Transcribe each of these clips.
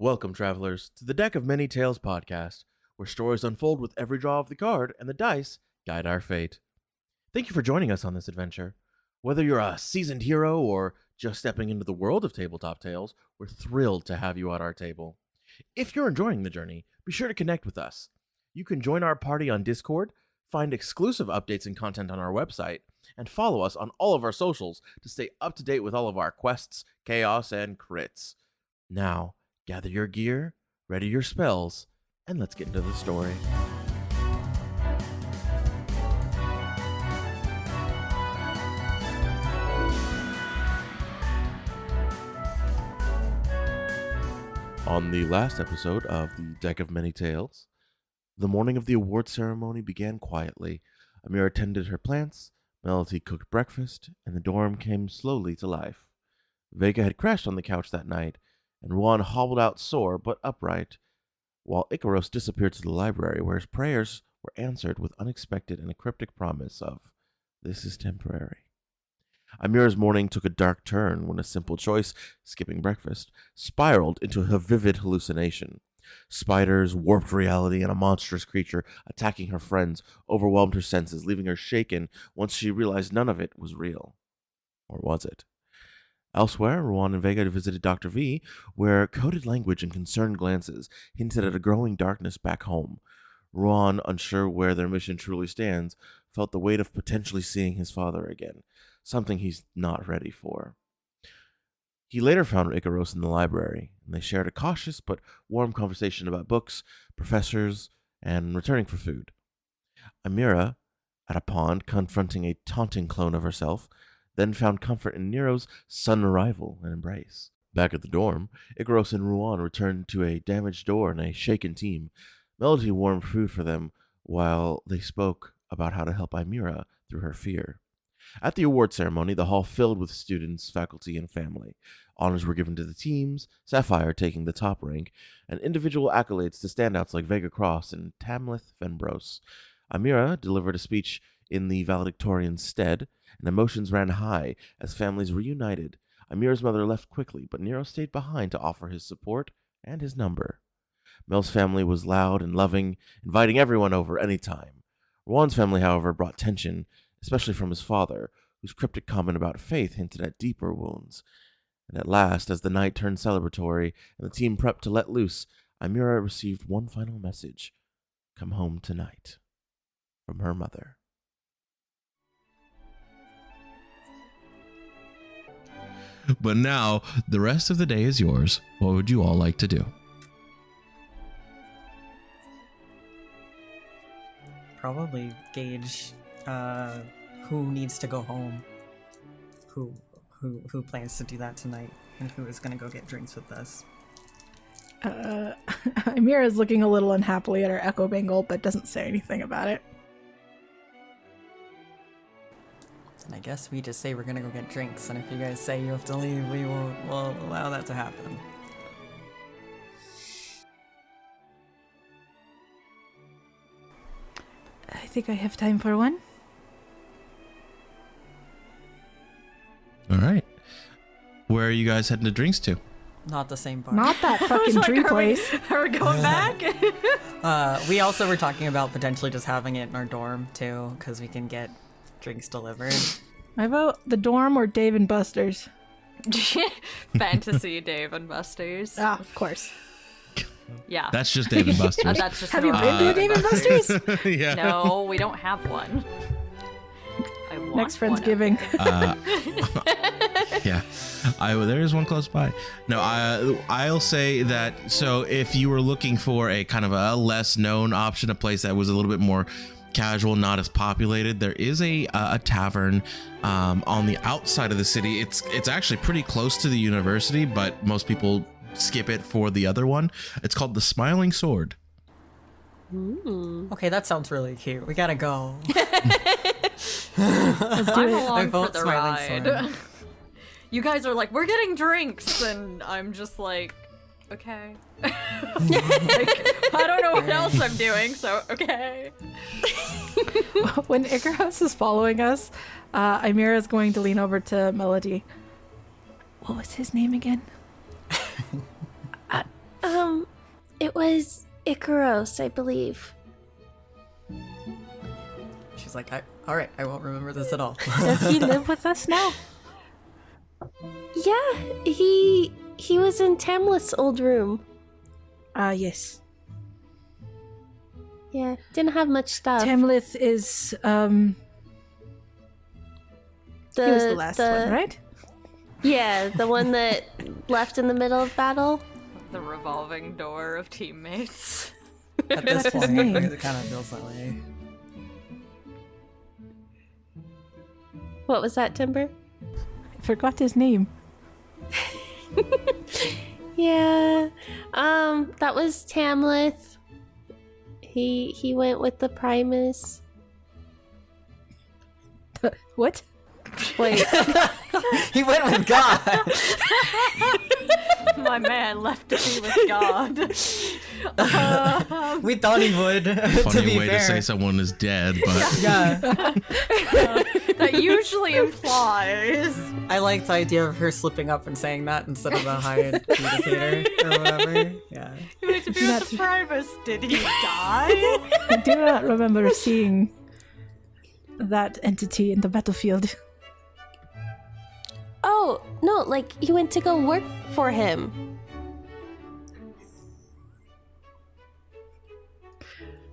Welcome, travelers, to the Deck of Many Tales podcast, where stories unfold with every draw of the card and the dice guide our fate. Thank you for joining us on this adventure. Whether you're a seasoned hero or just stepping into the world of tabletop tales, we're thrilled to have you at our table. If you're enjoying the journey, be sure to connect with us. You can join our party on Discord, find exclusive updates and content on our website, and follow us on all of our socials to stay up to date with all of our quests, chaos, and crits. Now, gather your gear, ready your spells, and let's get into the story. On the last episode of the Deck of Many Tales, the morning of the award ceremony began quietly. Eimira tended her plants, Melody cooked breakfast, and the dorm came slowly to life. Vega had crashed on the couch that night, and Juan hobbled out sore but upright, while Icaros disappeared to the library, where his prayers were answered with unexpected and a cryptic promise of, "This is temporary." Eimira's morning took a dark turn when a simple choice, skipping breakfast, spiraled into a vivid hallucination. Spiders, warped reality, and a monstrous creature attacking her friends overwhelmed her senses, leaving her shaken once she realized none of it was real. Or was it? Elsewhere, Ruan and Vega visited Dr. V, where coded language and concerned glances hinted at a growing darkness back home. Ruan, unsure where their mission truly stands, felt the weight of potentially seeing his father again, something he's not ready for. He later found Icaros in the library, and they shared a cautious but warm conversation about books, professors, and returning for food. Eimira, at a pond confronting a taunting clone of herself, then found comfort in Nero's sudden arrival and embrace. Back at the dorm, Icaros and Ruan returned to a damaged door and a shaken team. Melody warmed food for them while they spoke about how to help Eimira through her fear. At the award ceremony, the hall filled with students, faculty, and family. Honors were given to the teams, Sapphire taking the top rank, and individual accolades to standouts like Vega Cross and Tamlith Fenbros. Eimira delivered a speech in the valedictorian's stead, and emotions ran high as families reunited. Eimira's mother left quickly, but Nero stayed behind to offer his support and his number. Mel's family was loud and loving, inviting everyone over any time. Juan's family, however, brought tension, especially from his father, whose cryptic comment about faith hinted at deeper wounds. And at last, as the night turned celebratory and the team prepped to let loose, Eimira received one final message: "Come home tonight," from her mother. But now, the rest of the day is yours. What would you all like to do? Probably gauge who needs to go home, who plans to do that tonight, and who is going to go get drinks with us. Eimira is looking a little unhappily at her echo bangle, but doesn't say anything about it. And I guess we just say we're going to go get drinks, and if you guys say you have to leave, we'll allow that to happen. I think I have time for one. All right. Where are you guys heading to drinks to? Not the same bar. Not that fucking tree place. Are we going back? We also were talking about potentially just having it in our dorm, too, because we can get drinks delivered. I vote the dorm or Dave and Buster's. Fantasy Dave and Buster's. Ah, of course. Yeah. That's just Dave and Buster's. That's just Have you been to a Dave and Buster's? Yeah. No, we don't have one. I want Next one. Friendsgiving. Yeah. There is one close by. No, I'll say that, so if you were looking for a kind of a less known option, a place that was a little bit more casual, not as populated, there is a tavern on the outside of the city. It's actually pretty close to the university, but most people skip it for the other one. It's called the Smiling Sword. Ooh. Okay, that sounds really cute. We gotta go. I'm along for vote the Smiling ride. Sword. You guys are like, we're getting drinks, and I'm just like, okay. Like, I don't know what else I'm doing, so okay. When Icaros is following us, Eimira is going to lean over to Melody. What was his name again? was Icaros, I believe. She's like, all right, I won't remember this at all. Does he live with us now? Yeah, he was in Tamleth's old room. Yes. Yeah, didn't have much stuff. Tamleth is, he was the last one, right? Yeah, the one that left in the middle of battle. The revolving door of teammates. At this That's his point, name. it kind of feels that way. What was that, Timber? I forgot his name. Yeah, that was Tamleth. He went with the Primus. What? Wait, He went with God. My man left to be with God. We thought he would. To Funny be way fair. to say someone is dead, but Yeah. That usually implies. I like the idea of her slipping up and saying that instead of the high adjudicator or whatever. Yeah. He went to be with the Primus. Did he die? I do not remember seeing that entity in the battlefield. oh no, like you went to go work for him.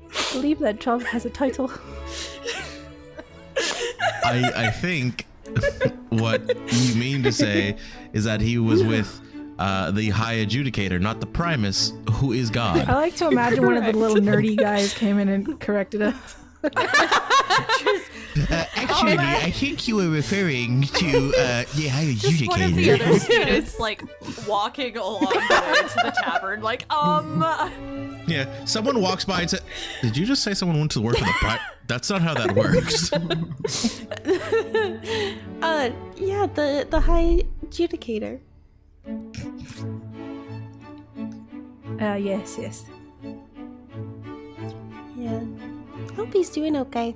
I believe that job has a title. I think what you mean to say is that he was with the High Adjudicator, not the Primus, who is I God. like to imagine one of the little nerdy guys came in and corrected us. Actually, I think you were referring to the High Just one of the other students, like, walking along the way to the tavern, like, Yeah, someone walks by and says, "Did you just say someone went to work for the Primus?" That's not how that works. Yeah, the High Adjudicator. Yes. Yeah, hope he's doing okay.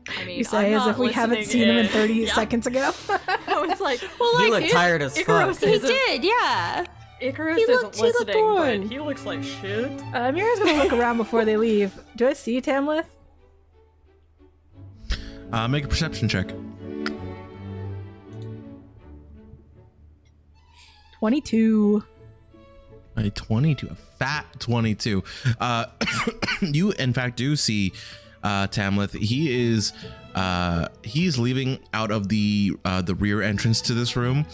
I mean, You say I'm as not if we haven't listening seen him in in. 30 Yeah. seconds ago. I was like, You look tired as fuck. Icarus He isn't, did, yeah. Icarus He isn't looked listening, born. but he looks like shit. Mira's gonna look around before they leave. Do I see Tamleth? Make a perception check. 22. A 22, a fat 22. You in fact do see Tamleth. He's leaving out of the rear entrance to this room.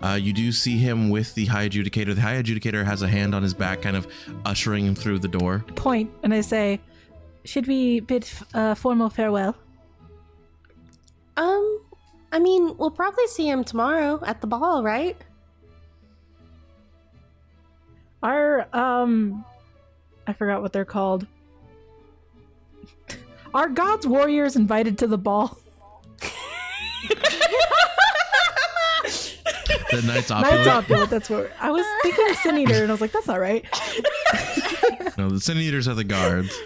You do see him with the High Adjudicator. The High Adjudicator has a hand on his back, kind of ushering him through the door. Point, and I say, should we bid formal farewell? I mean, we'll probably see him tomorrow at the ball, right? Our, I forgot what they're called. Are God's warriors invited to the ball? The Knights Knights Opulent. Opulent, that's what I was thinking of Sin Eater, and I was like, that's not right. No, the Sin Eaters are the guards.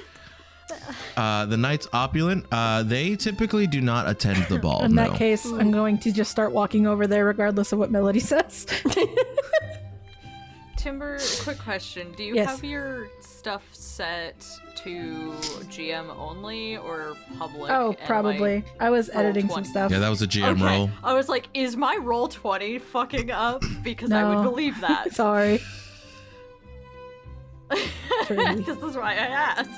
The Knights Opulent, they typically do not attend the ball. In no. that case, I'm going to just start walking over there regardless of what Melody says. Timber, quick question. Do you Yes. have your stuff set to GM only or public? Oh, and, probably. like, I was roll editing 20? some stuff. Yeah, that was a GM okay. roll. I was like, is my roll 20 fucking up? Because I No. would believe that. Sorry. Truly. This is why I asked.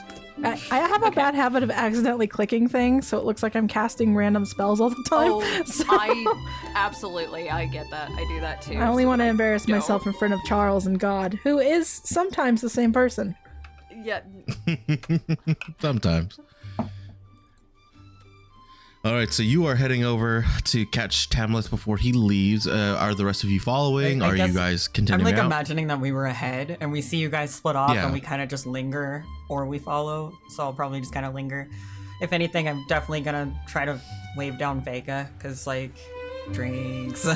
I have a bad habit of accidentally clicking things, so it looks like I'm casting random spells all the time. Oh, So- I get that. I do that too. I only so want to I embarrass don't. myself in front of Charles and God, who is sometimes the same person. Yeah. Sometimes. All right, so you are heading over to catch Tamleth before he leaves. Are the rest of you following? I Are guess you guys I'm continuing like out? imagining that we were ahead and we see you guys split off Yeah. and we kind of just linger or we follow. So I'll probably just kind of linger. If anything, I'm definitely gonna try to wave down Vega because like Drinks.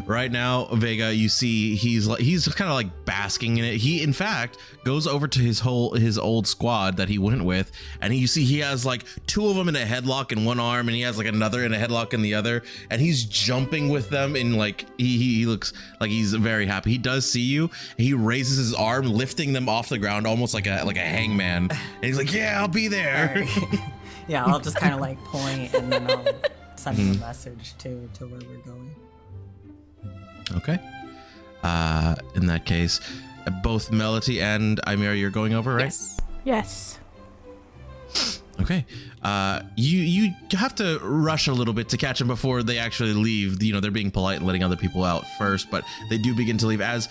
Right now, Vega, you see he's kind of like basking in it. He in fact goes over to his old squad that he went with, and you see he has like two of them in a headlock in one arm, and he has like another in a headlock in the other, and he's jumping with them in like he looks like he's very happy. He does see you. He raises his arm, lifting them off the ground almost like a hangman, and he's like, "Yeah, I'll be there." Right. Yeah, I'll just kind of like point, and then I'll send him a message to where we're going. Okay. In that case, both Melody and Eimira, you're going over, right? Yes. Okay. You have to rush a little bit to catch them before they actually leave. You know, they're being polite and letting other people out first, but they do begin to leave as,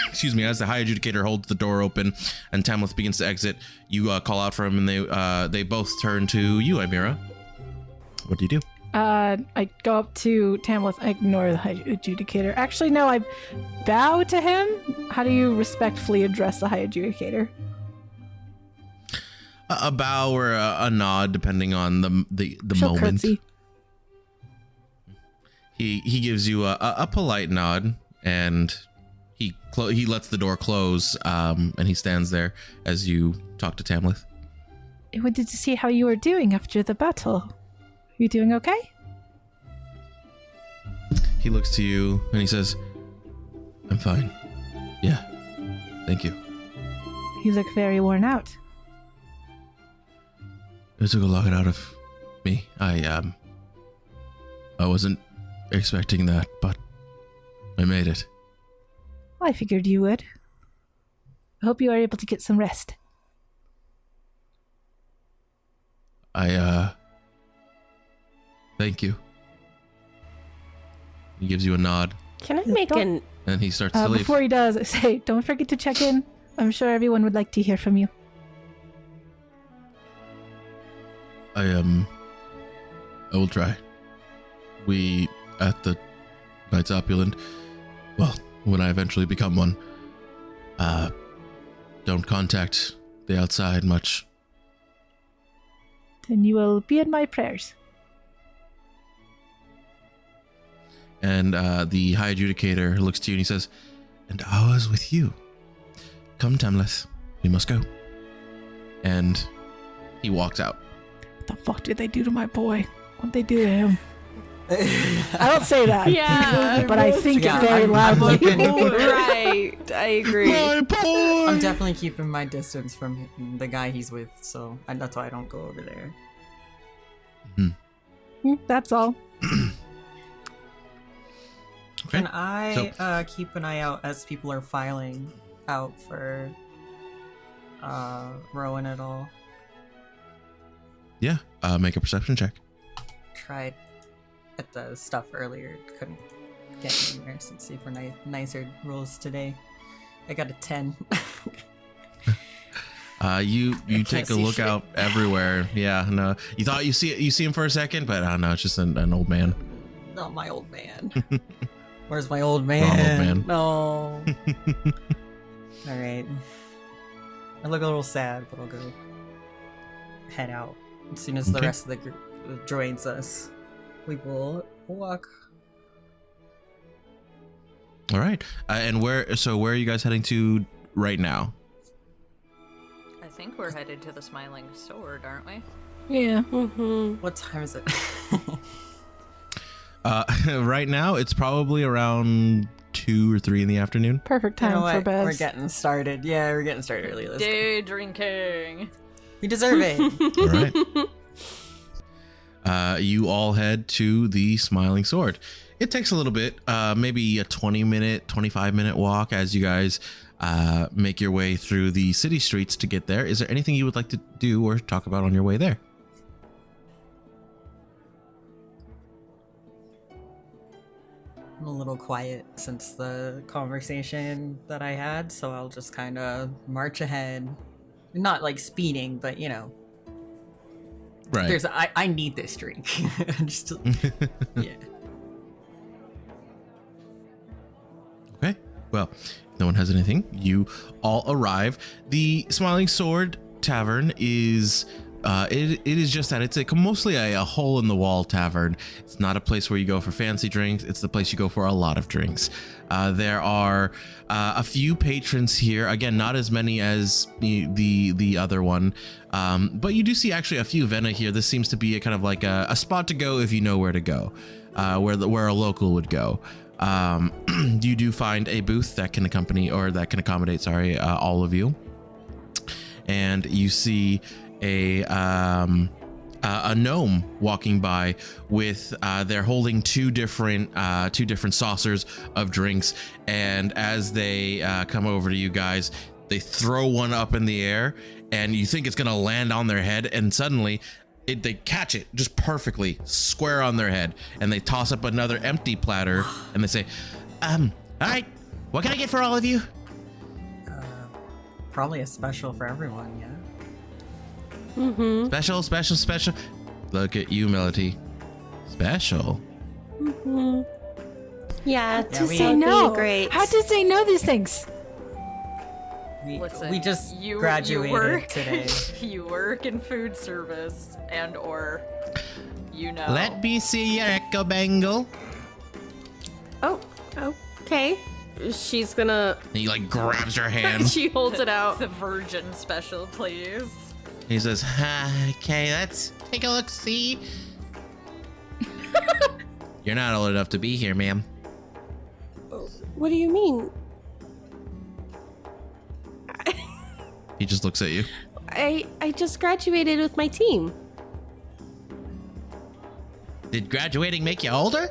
excuse me, as the High Adjudicator holds the door open and Tamleth begins to exit. You call out for him, and they both turn to you, Eimira. What do you do? I go up to Tamleth. I ignore the High Adjudicator. Actually, no, I bow to him. How do you respectfully address the High Adjudicator? A bow or a nod, depending on the She'll moment. curtsy. He gives you a polite nod, and he lets the door close, and he stands there as you talk to Tamleth. I wanted to see how you were doing after the battle. You doing okay? He looks to you and he says, "I'm fine. Yeah, thank you." You look very worn out. It took a lot out of me. I wasn't expecting that, but I made it. I figured you would. I hope you are able to get some rest. Thank you. He gives you a nod, Can I make an... and he starts to leave. Before he does, I say, don't forget to check in. I'm sure everyone would like to hear from you. I will try. We, at the Knights Opulent, well, when I eventually become one, don't contact the outside much. Then you will be in my prayers. And the High Adjudicator looks to you and he says, "And I was with you. Come, Tamleth, we must go." And he walks out. What the fuck did they do to my boy? What'd they do to him? I don't say that. Yeah. But I think Yeah, it very I'm loudly. Right, I agree. My boy! I'm definitely keeping my distance from the guy he's with, so that's why I don't go over there. That's all. Okay. Can I keep an eye out as people are filing out for Rowan at all? Yeah, make a perception check. Tried at the stuff earlier, couldn't get anywhere since super nicer rolls today. I got a 10. You can't take a see look shit. out everywhere. Yeah, no. You thought you see him for a second, but I don't know, it's just an old man. Not my old man. Where's my old man? Wrong old man. No. Alright. I look a little sad, but I'll go head out. As soon as the Okay. rest of the group joins us, we will walk. All right. And where are you guys heading to right now? I think we're headed to the Smiling Sword, aren't we? Yeah. Mm-hmm. What time is it? Right now, it's probably around 2 or 3 in the afternoon. Perfect You time know for what? bed. We're getting started. Yeah, we're getting started early. Let's go. Day drinking. We deserve it. All right. You all head to the Smiling Sword. It takes a little bit, maybe a 20-minute, 25-minute walk as you guys make your way through the city streets to get there. Is there anything you would like to do or talk about on your way there? I'm a little quiet since the conversation that I had, so I'll just kind of march ahead. Not like speeding, but you know, Right. I need this drink. Just yeah. Okay. Well, if no one has anything, you all arrive. The Smiling Sword Tavern is it is just that it's mostly a hole in the wall tavern. It's not a place where you go for fancy drinks. It's the place you go for a lot of drinks. There are a few patrons here. Again, not as many as the other one, but you do see actually a few Vena here. This seems to be a kind of like a spot to go if you know where to go, where a local would go. You do find a booth that can accommodate all of you, and you see a gnome walking by with they're holding two different saucers of drinks, and as they come over to you guys, they throw one up in the air, and you think it's gonna land on their head, and suddenly they catch it just perfectly square on their head, and they toss up another empty platter, and they say, all right, what can I get for all of you? Probably a special for everyone, yeah. Mm-hmm. Special. Look at you, Melody. Special. Mm-hmm. Yeah, to we- say no. Great. How to say no these things? Listen, We just you graduated work, today. You work in food service and or, Let me see your echo bangle. Oh, okay. She's gonna. He like grabs her hand. She holds it out. The virgin special, please. He says, okay, let's take a look, see. You're not old enough to be here, ma'am. What do you mean? He just looks at you. I just graduated with my team. Did graduating make you older?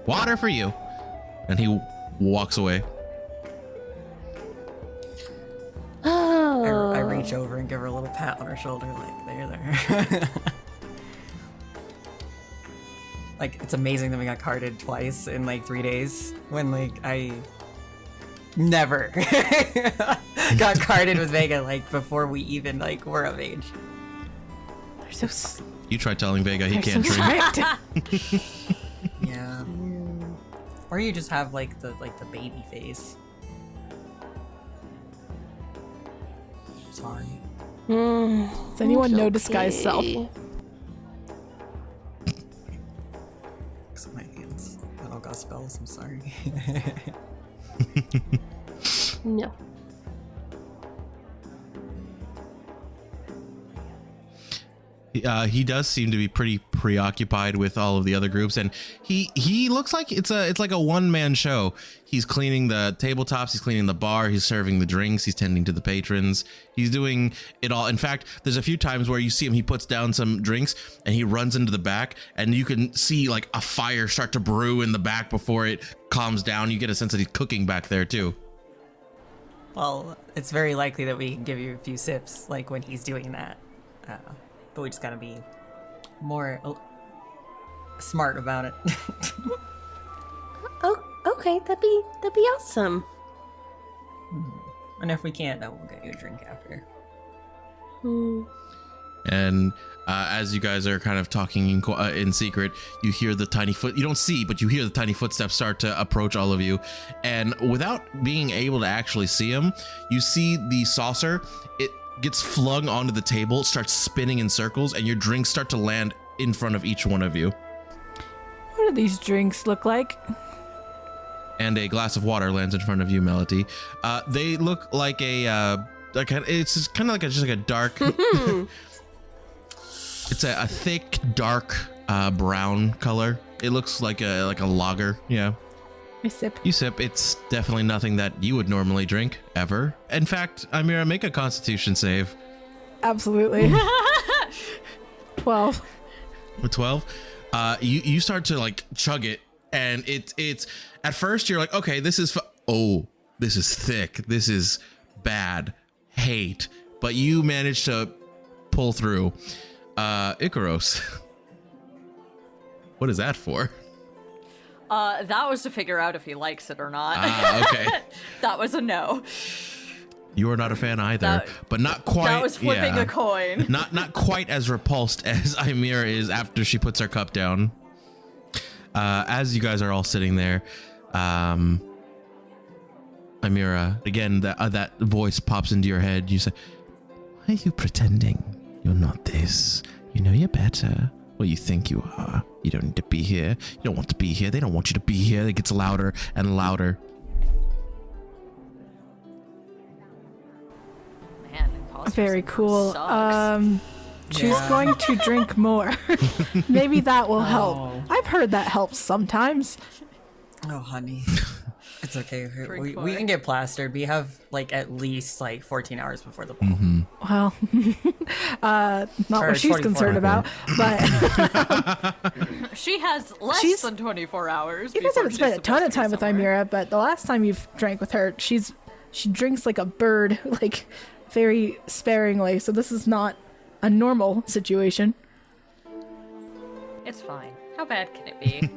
Water for you. And he walks away. Oh. I reach over and give her a little pat on her shoulder, like, there. Like, it's amazing that we got carded twice in, like, 3 days, when, like, I never got carded with Vega, like, before we even, like, were of age. They're so You try telling Vega he they're can't so drink. strict. Yeah. Or you just have, like, the baby face. Sorry. Does anyone know disguise self? Looks at my hands. I don't got spells, I'm sorry. No. He does seem to be pretty preoccupied with all of the other groups, and he looks like it's like a one-man show. He's cleaning the tabletops, he's cleaning the bar, he's serving the drinks, he's tending to the patrons, he's doing it all. In fact, there's a few times where you see him, he puts down some drinks and he runs into the back, and you can see like a fire start to brew in the back before it calms down. You get a sense that he's cooking back there too. Well, it's very likely that we can give you a few sips, like, when he's doing that. But we just gotta be more smart about it. Oh, okay. That'd be awesome. And if we can't, then we'll get you a drink after. Hmm. And as you guys are kind of talking in secret, you hear the tiny foot. You don't see, but you hear the tiny footsteps start to approach all of you. And without being able to actually see him, you see the saucer. It gets flung onto the table, starts spinning in circles, and your drinks start to land in front of each one of you. What do these drinks look like? And a glass of water lands in front of you, Melody. They look like it's kind of like just like a dark. It's a thick, dark brown color. It looks like a lager. Yeah. I sip. You sip. It's definitely nothing that you would normally drink ever. In fact, Eimira, make a Constitution save. Absolutely. 12. With 12, you start to like chug it, and it's at first you're like, okay, this is this is thick, this is bad, hate, but you manage to pull through. Icaros, what is that for? That was to figure out if he likes it or not. Okay. That was a no. You are not a fan either, but not quite. That was flipping yeah. a coin. Not quite as repulsed as Eimira is after she puts her cup down. As you guys are all sitting there, Eimira, again, that voice pops into your head. You say, why are you pretending you're not this? You know you're better. Well, you think you are. You don't need to be here. You don't want to be here. They don't want you to be here. It gets louder and louder. Man, imposter Very syndrome cool. sucks. She's Yeah. going to drink more. Maybe that will help. Oh. I've heard that helps sometimes. Oh, honey. It's okay. Drink We more. can get plastered. We have like at least like 14 hours before the ball. Well, not Or what she's 24 concerned about, but She has less She's- than 24 hours. you guys before haven't she's spent a ton supposed of to be time with somewhere. Eimira, but the last time you've drank with her, she drinks like a bird, like very sparingly. So this is not a normal situation. It's fine. How bad can it be?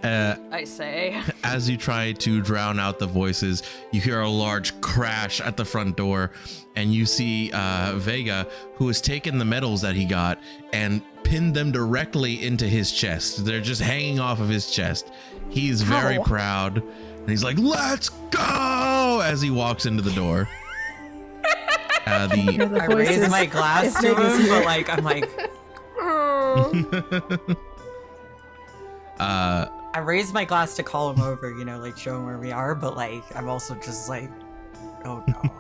I say. As you try to drown out the voices, you hear a large crash at the front door, and you see Vega, who has taken the medals that he got and pinned them directly into his chest. They're just hanging off of his chest. He's very Ow. proud, and he's like, "Let's go!" as he walks into the door. Hear the I raise voices. my glass If to Vega's him, here. but like I'm like I raise my glass to call him over, you know, like show him where we are, but like I'm also just like, oh no.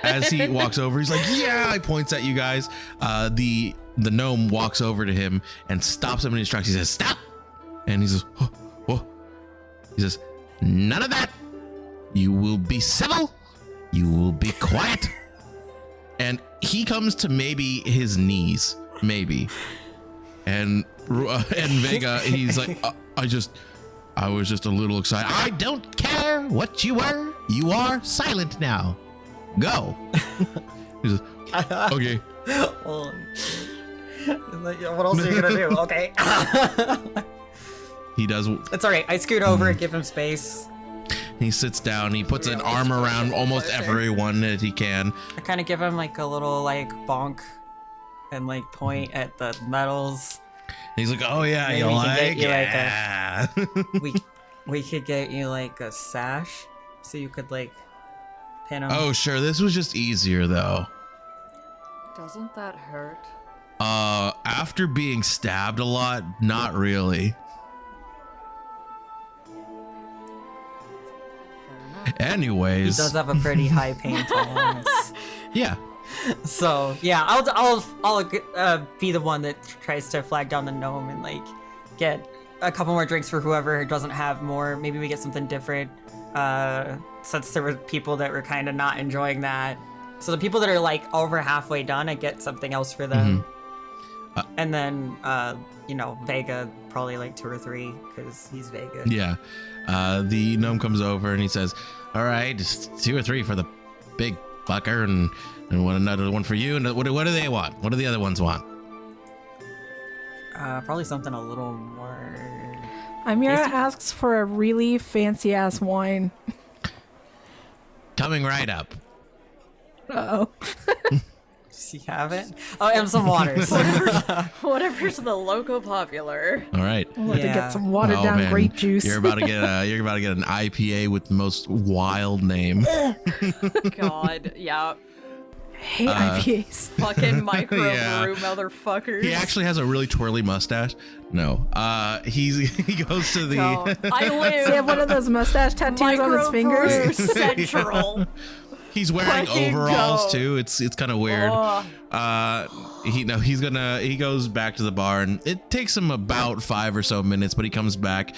As he walks over, he's like, "Yeah!" He points at you guys. The gnome walks over to him and stops him in his tracks. He says, "Stop!" And he says, "Oh, oh." He says, "None of that. You will be civil. You will be quiet." And he comes to maybe his knees, maybe. And Vega, he's like, I was just a little excited. I don't care what you were. You are silent now. Go." He says, "Okay." Well, like, what else are you gonna do? Okay. He does. It's alright. I scoot over, give him space. He sits down. He puts an arm around almost everyone that he can. I kind of give him like a little like bonk and like point at the medals. He's like, "Oh yeah, Maybe you we can like get you, like, yeah." We could get you like a sash so you could like pin him. Oh sure, this was just easier though. Doesn't that hurt? After being stabbed a lot, not really. He Anyways, does have a pretty high pain tolerance. yeah. So yeah, I'll be the one that tries to flag down the gnome and like get a couple more drinks for whoever doesn't have more. Maybe we get something different. Since there were people that were kind of not enjoying that, so the people that are like over halfway done, I get something else for them. And then you know, Vega probably like 2 or 3 because he's Vega. Yeah. The gnome comes over and he says, "All right, just 2 or 3 for the big fucker, and one another one for you. And what do they want? What do the other ones want?" Probably something a little more. Eimira Tasty. asks for a really fancy ass wine. Coming right up. Uh-oh. Does he have it? Oh, and some waters. Whatever's the local popular. All right. We'll have to Yeah. get some watered Oh, down man. grape juice. You're about to get an IPA with the most wild name. God, yeah. hate IPAs. Fucking micro Yeah. brew motherfuckers. He actually has a really twirly mustache. No. He goes to the No, I live. Does he have one of those mustache tattoos on his Microbrew fingers? Central. He's wearing Fucking overalls go. too. It's kind of weird. Oh. He goes back to the bar, and it takes him about 5 or so minutes, but he comes back.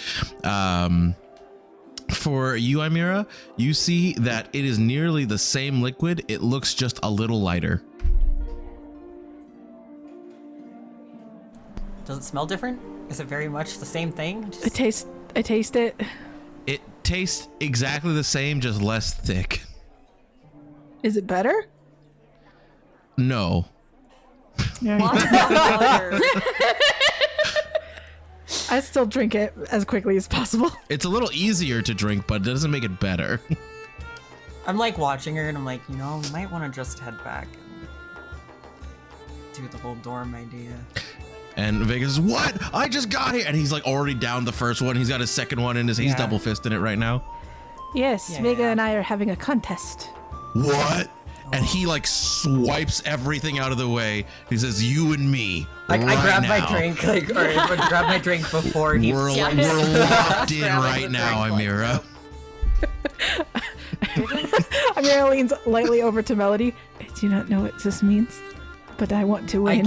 For you, Eimira, you see that it is nearly the same liquid. It looks just a little lighter. Does it smell different? Is it very much the same thing? I taste it. It tastes exactly the same, just less thick. Is it better? No. Yeah. Motherfucker. I still drink it as quickly as possible. It's a little easier to drink, but it doesn't make it better. I'm like watching her and I'm like, you know, we might want to just head back and do the whole dorm idea. And Vegas, "What? I just got here." And he's like already down the first one. He's got his second one in his, he's Yeah. double fisting it right now. Yes, Yeah. Vega and I are having a contest. What? And he like swipes everything out of the way. He says, "You and me." Like right I grab now. my drink, like or I would grab my drink before he. We're Yeah. locked in Grabbing right the now, drink, like, Eimira. Amira leans lightly over to Melody. I do not know what this means, but I want to I win.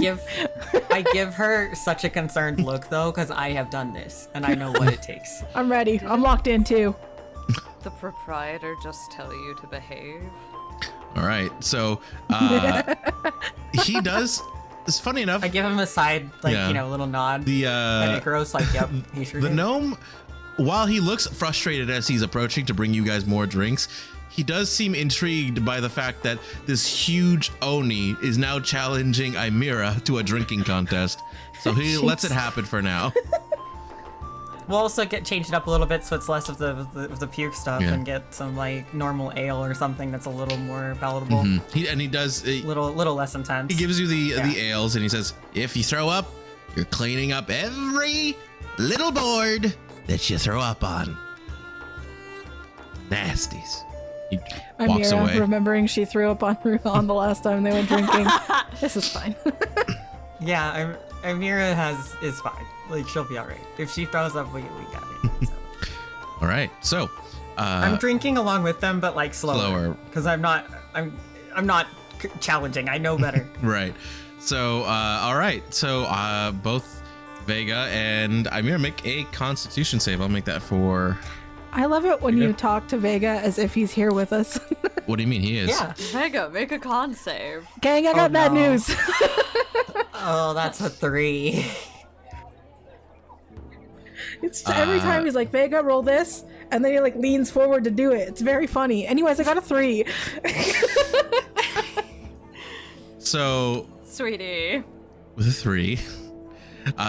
give her such a concerned look though, because I have done this and I know what it takes. I'm ready. I'm locked in too. The proprietor just tell you to behave. All right, so he does. It's funny enough. I give him a side, like Yeah. little nod. The And Icaro's like, yep, he sure the did. gnome, while he looks frustrated as he's approaching to bring you guys more drinks, he does seem intrigued by the fact that this huge Oni is now challenging Eimira to a drinking contest. So he lets it happen for now. We'll also change it up a little bit so it's less of the puke stuff Yeah. and get some like normal ale or something that's a little more palatable, He does. little less intense. He gives you the ales and he says, "If you throw up, you're cleaning up every little board that you throw up on. Nasties." He walks Amira, away. remembering she threw up on Ruhan the last time they went drinking. This is fine. Yeah, Eimira is fine. Like she'll be all right. If she throws up, we got it. So. All right, so I'm drinking along with them, but like slower because I'm not challenging. I know better. right. So all right, so both Vega and Eimira make a Constitution save. I'll make that for. I love it when you talk to Vega as if he's here with us. What do you mean he is? Yeah. Vega, make a con save. Gang, I got bad no. news. Oh, that's a 3. It's every time he's like, Vega, roll this, and then he like leans forward to do it. It's very funny. Anyways, I got a 3. So Sweetie. with a 3.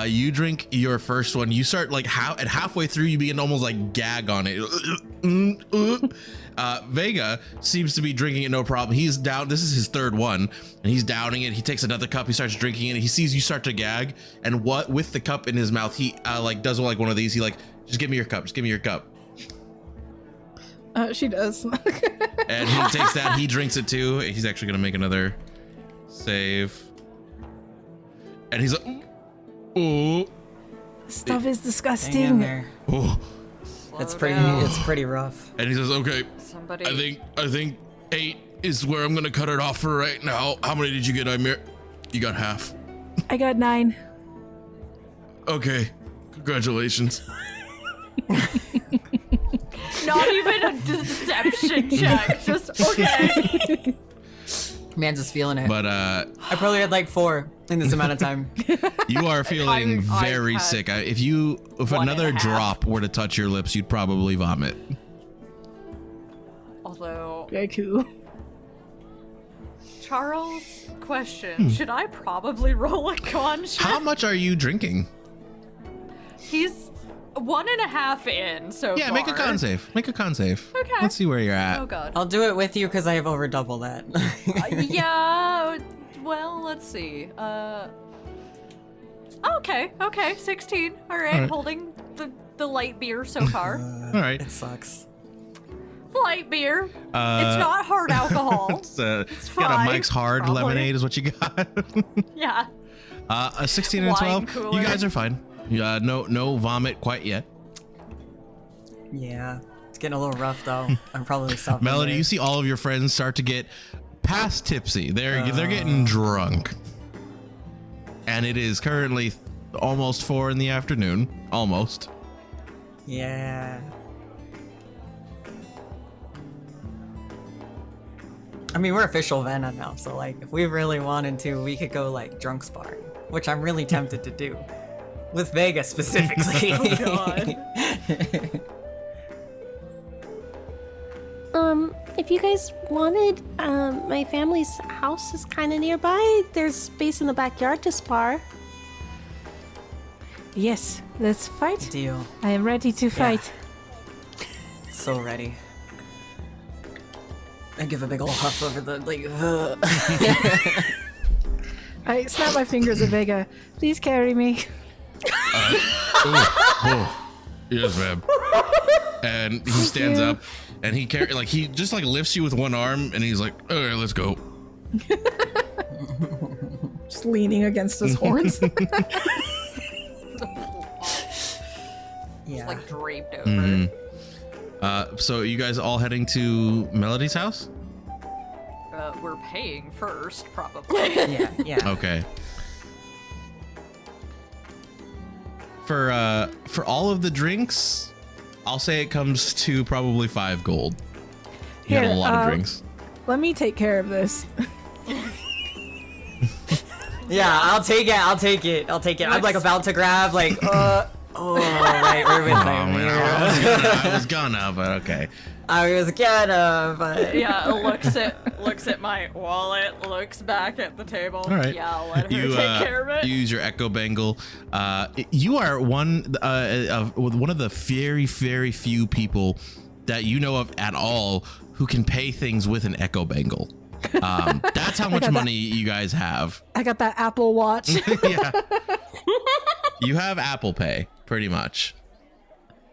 You drink your first one. You start like halfway through, you begin to almost like gag on it. Vega seems to be drinking it no problem. He's down. This is his third one, and he's downing it. He takes another cup. He starts drinking it. He sees you start to gag, and what with the cup in his mouth, he like does like one of these. He like, just give me your cup. Just give me your cup. She does. And he takes that. He drinks it too. He's actually gonna make another save, and he's like, oh, Stuff is Hang in disgusting. there. oh. It's Slow pretty. down. It's pretty rough. And he says, okay, Somebody. I think 8 is where I'm gonna cut it off for right now. How many did you get, Eimir? You got half. I got 9. Okay, congratulations. Not even a deception check. Just okay. Man's just feeling it. But I probably had like 4 in this amount of time. you are feeling I very had sick. If 1.5. another drop were to touch your lips, you'd probably vomit. Although, Very cool. Charles, question: should I probably roll a con check? How much are you drinking? He's 1.5 in so Yeah, far. make a con save. Make a con save. Okay. Let's see where you're at. Oh god. I'll do it with you because I have over double that. Yeah. Well, let's see. Okay. 16. All right. Holding the light beer so far. All right. It sucks. Light beer. It's not hard alcohol. It's, got a fine, Mike's Hard probably. lemonade is what you got. Yeah. A 16 and Wine 12. cooler. You guys are fine. No vomit quite yet. Yeah, it's getting a little rough though. I'm probably suffering. Melody, there. you see all of your friends start to get past tipsy. They're getting drunk, and it is currently almost 4 in the afternoon. Almost. Yeah. I mean, we're official Vanna now, so like, if we really wanted to, we could go like drunk sparring, which I'm really tempted to do, with Vega specifically. Oh god. If you guys wanted, my family's house is kind of nearby. There's space in the backyard to spar. Yes, let's fight. Deal. I am ready to fight. So ready. I give a big ol' huff over the like. I snap my fingers at Vega. Please carry me. Oh, yes, ma'am. And he stands you. up. and he he just like lifts you with one arm, and he's like, "Okay, let's go." Just leaning against his horns. Yeah. Like draped over. So you guys all heading to Melody's house? We're paying first, probably. Yeah. Okay. For all of the drinks, I'll say it comes to probably 5 gold. You have a Here, lot of drinks. Let me take care of this. Yeah, I'll take it. I'm like about to grab right, we're with I was gonna, but okay. I was gonna, but Yeah, looks at my wallet, looks back at the table. All right. Yeah, I'll let her You take care of it. you use your echo bangle. You are one of the very, very few people that you know of at all who can pay things with an echo bangle. That's how much money you guys have. I got that Apple Watch. Yeah. You have Apple Pay, pretty much.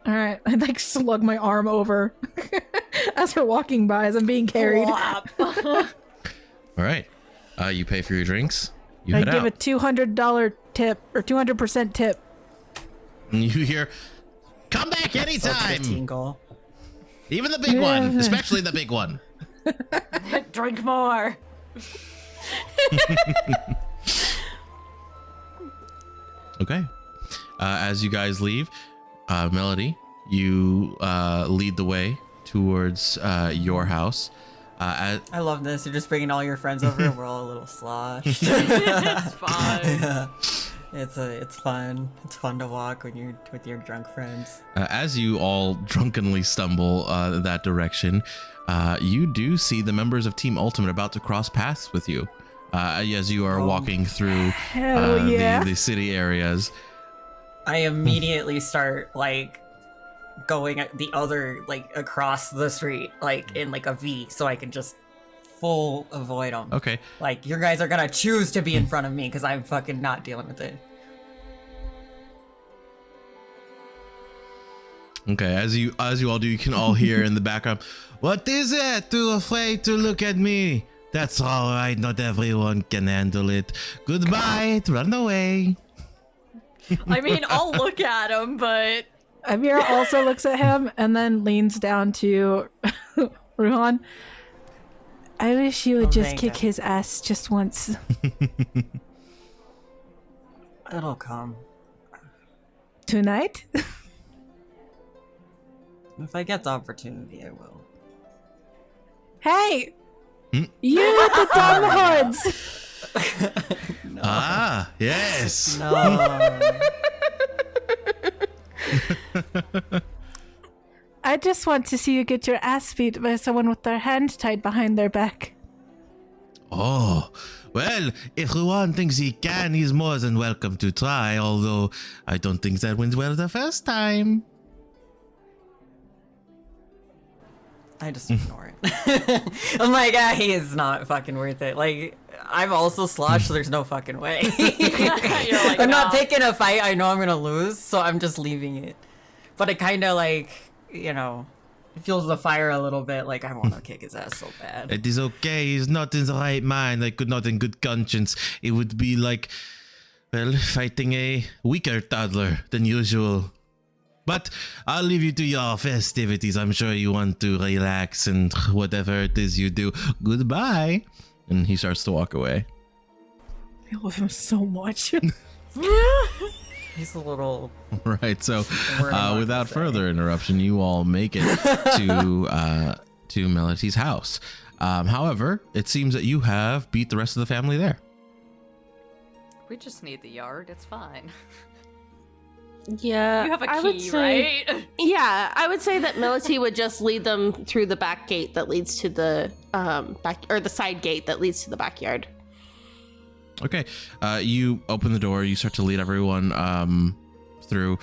All right, I like slug my arm over as we're walking by as I'm being carried. All right. You pay for your drinks. You I head give out. a $200 tip or 200% tip. And you hear, "Come back so it's anytime." 15 gold. Even the big one, especially the big one. Drink more. Okay. As you guys leave, Melody, you lead the way towards your house. I love this. You're just bringing all your friends over, and we're all a little sloshed. It's fine. Yeah. It's fun. It's fun to walk when you're with your drunk friends. As you all drunkenly stumble that direction, you do see the members of Team Ultimate about to cross paths with you. As you are walking through Hell yeah. the city areas. I immediately start going the other across the street in a V, so I can just full avoid them. Okay. You guys are gonna choose to be in front of me because I'm fucking not dealing with it. Okay, as you all do, you can all hear in the background, "What is it? Too afraid to look at me? That's all right, not everyone can handle it. Goodbye, run away." I mean, I'll look at him, but Eimira also looks at him and then leans down to Ruhan. I wish you would just thank kick you. his ass just once. It'll come. Tonight? If I get the opportunity, I will. Hey! You with the dumb hoods! Ah, yes. No. I just want to see you get your ass beat by someone with their hand tied behind their back. Oh, well, if Ruan thinks he can, he's more than welcome to try, although I don't think that went well the first time. I just ignore it. I'm like, he is not fucking worth it. I'm also sloshed, so there's no fucking way. you're like, I'm not "No." picking a fight I know I'm gonna lose, so I'm just leaving it. But it kind of it fuels the fire a little bit. I want to kick his ass so bad. It is okay, he's not in the right mind, I could not in good conscience. It would be like, well, fighting a weaker toddler than usual. But I'll leave you to your festivities. I'm sure you want to relax and whatever it is you do. Goodbye. And he starts to walk away. I love him so much. He's a little. Right, so We're not without gonna say. further interruption, you all make it to Melody's house. However, it seems that you have beat the rest of the family there. We just need the yard. It's fine. Yeah, You have a I would key, say, right? Yeah, I would say that Melody would just lead them through the back gate that leads to the back, or the side gate that leads to the backyard. Okay, you open the door. You start to lead everyone through.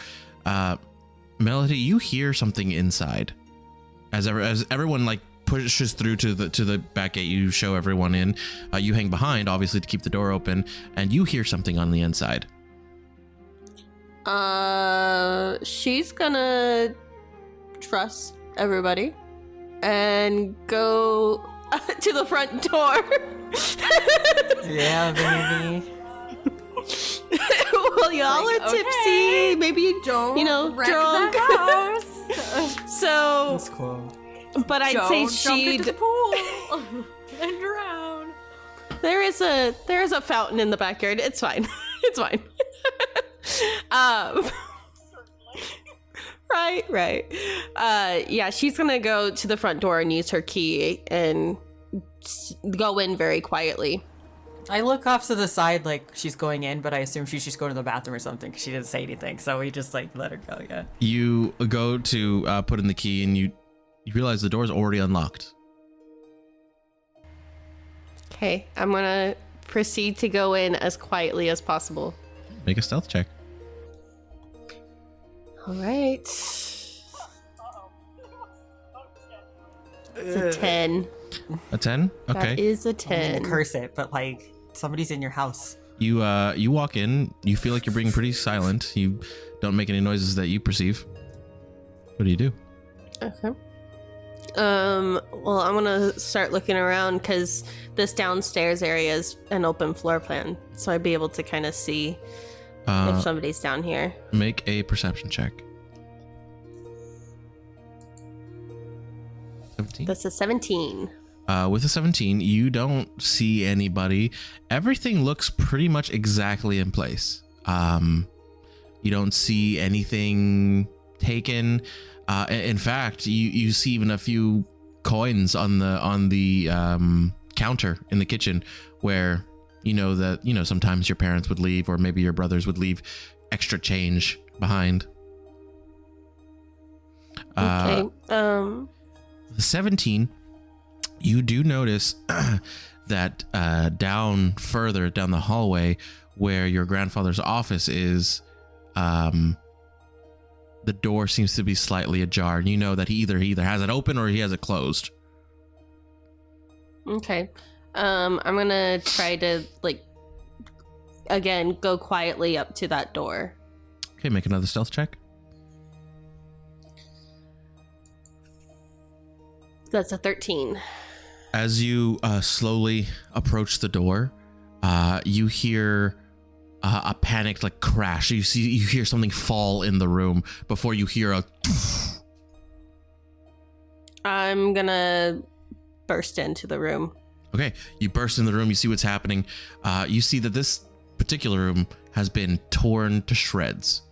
Melody, you hear something inside. As everyone pushes through to the back gate, you show everyone in. You hang behind, obviously, to keep the door open, and you hear something on the inside. She's gonna trust everybody. and go to the front door. Yeah, baby. Well, y'all are tipsy. Maybe Don't wreck drunk. the house. So, That's cool. but I'd Don't say jump into the she'd. pool and drown. There is a fountain in the backyard. It's fine. It's fine. Right. Yeah, she's gonna go to the front door and use her key and go in very quietly. I look off to the side like she's going in, but I assume she's just going to the bathroom or something because she didn't say anything. So we just like let her go. Yeah. You go to put in the key, and you realize the door is already unlocked. Okay, I'm gonna proceed to go in as quietly as possible. Make a stealth check. All right. It's a 10. A 10? Okay. That is a I'm 10. gonna curse it, but like somebody's in your house. You walk in. You feel like you're being pretty silent. You don't make any noises that you perceive. What do you do? Okay. Well, I'm gonna start looking around because this downstairs area is an open floor plan, so I'd be able to kind of see if somebody's down here. Make a perception check. 17. That's a 17. With a 17, you don't see anybody. Everything looks pretty much exactly in place. You don't see anything taken. In fact, you see even a few coins on the counter in the kitchen where sometimes your parents would leave, or maybe your brothers would leave extra change behind. Okay. The 17, you do notice that down further down the hallway where your grandfather's office is, the door seems to be slightly ajar. You know that he either has it open or he has it closed. Okay. I'm gonna try to again go quietly up to that door. Okay, make another stealth check. That's a 13. As you slowly approach the door, you hear a panicked crash. You hear something fall in the room before you hear a. I'm gonna burst into the room. Okay, you burst in the room. You see what's happening. You see that this particular room has been torn to shreds.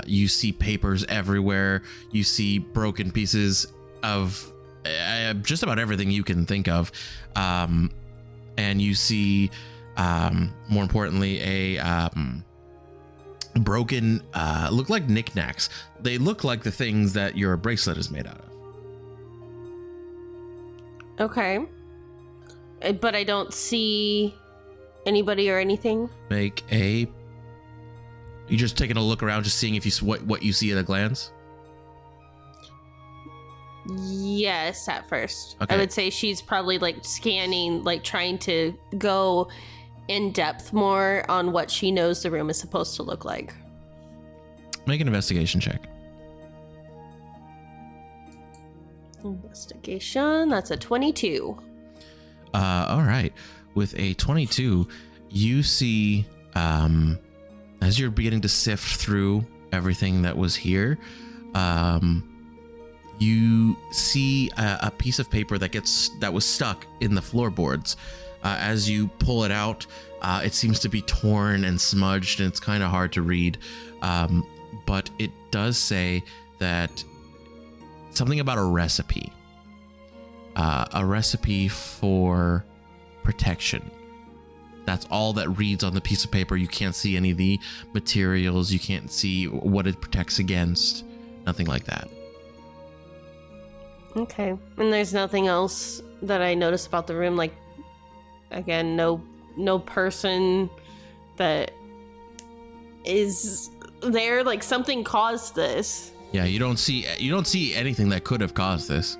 You see papers everywhere. You see broken pieces of just about everything you can think of. And you see, more importantly, a broken, look like knickknacks. They look like the things that your bracelet is made out of. Okay. But I don't see anybody or anything. You just taking a look around, just seeing if you what you see at a glance. Yes, at first. Okay. I would say she's probably scanning, trying to go in depth more on what she knows the room is supposed to look like. Make an investigation check. Investigation, that's a 22. All right. With a 22, you see, as you're beginning to sift through everything that was here, you see a piece of paper that was stuck in the floorboards. As you pull it out, it seems to be torn and smudged, and it's kind of hard to read. But it does say that something about a recipe for protection. That's all that reads on the piece of paper. You can't see any of the materials. You can't see what it protects against. Nothing like that. Okay. And there's nothing else that I noticed about the room. Again, no person that is there. Something caused this. Yeah, you don't see anything that could have caused this.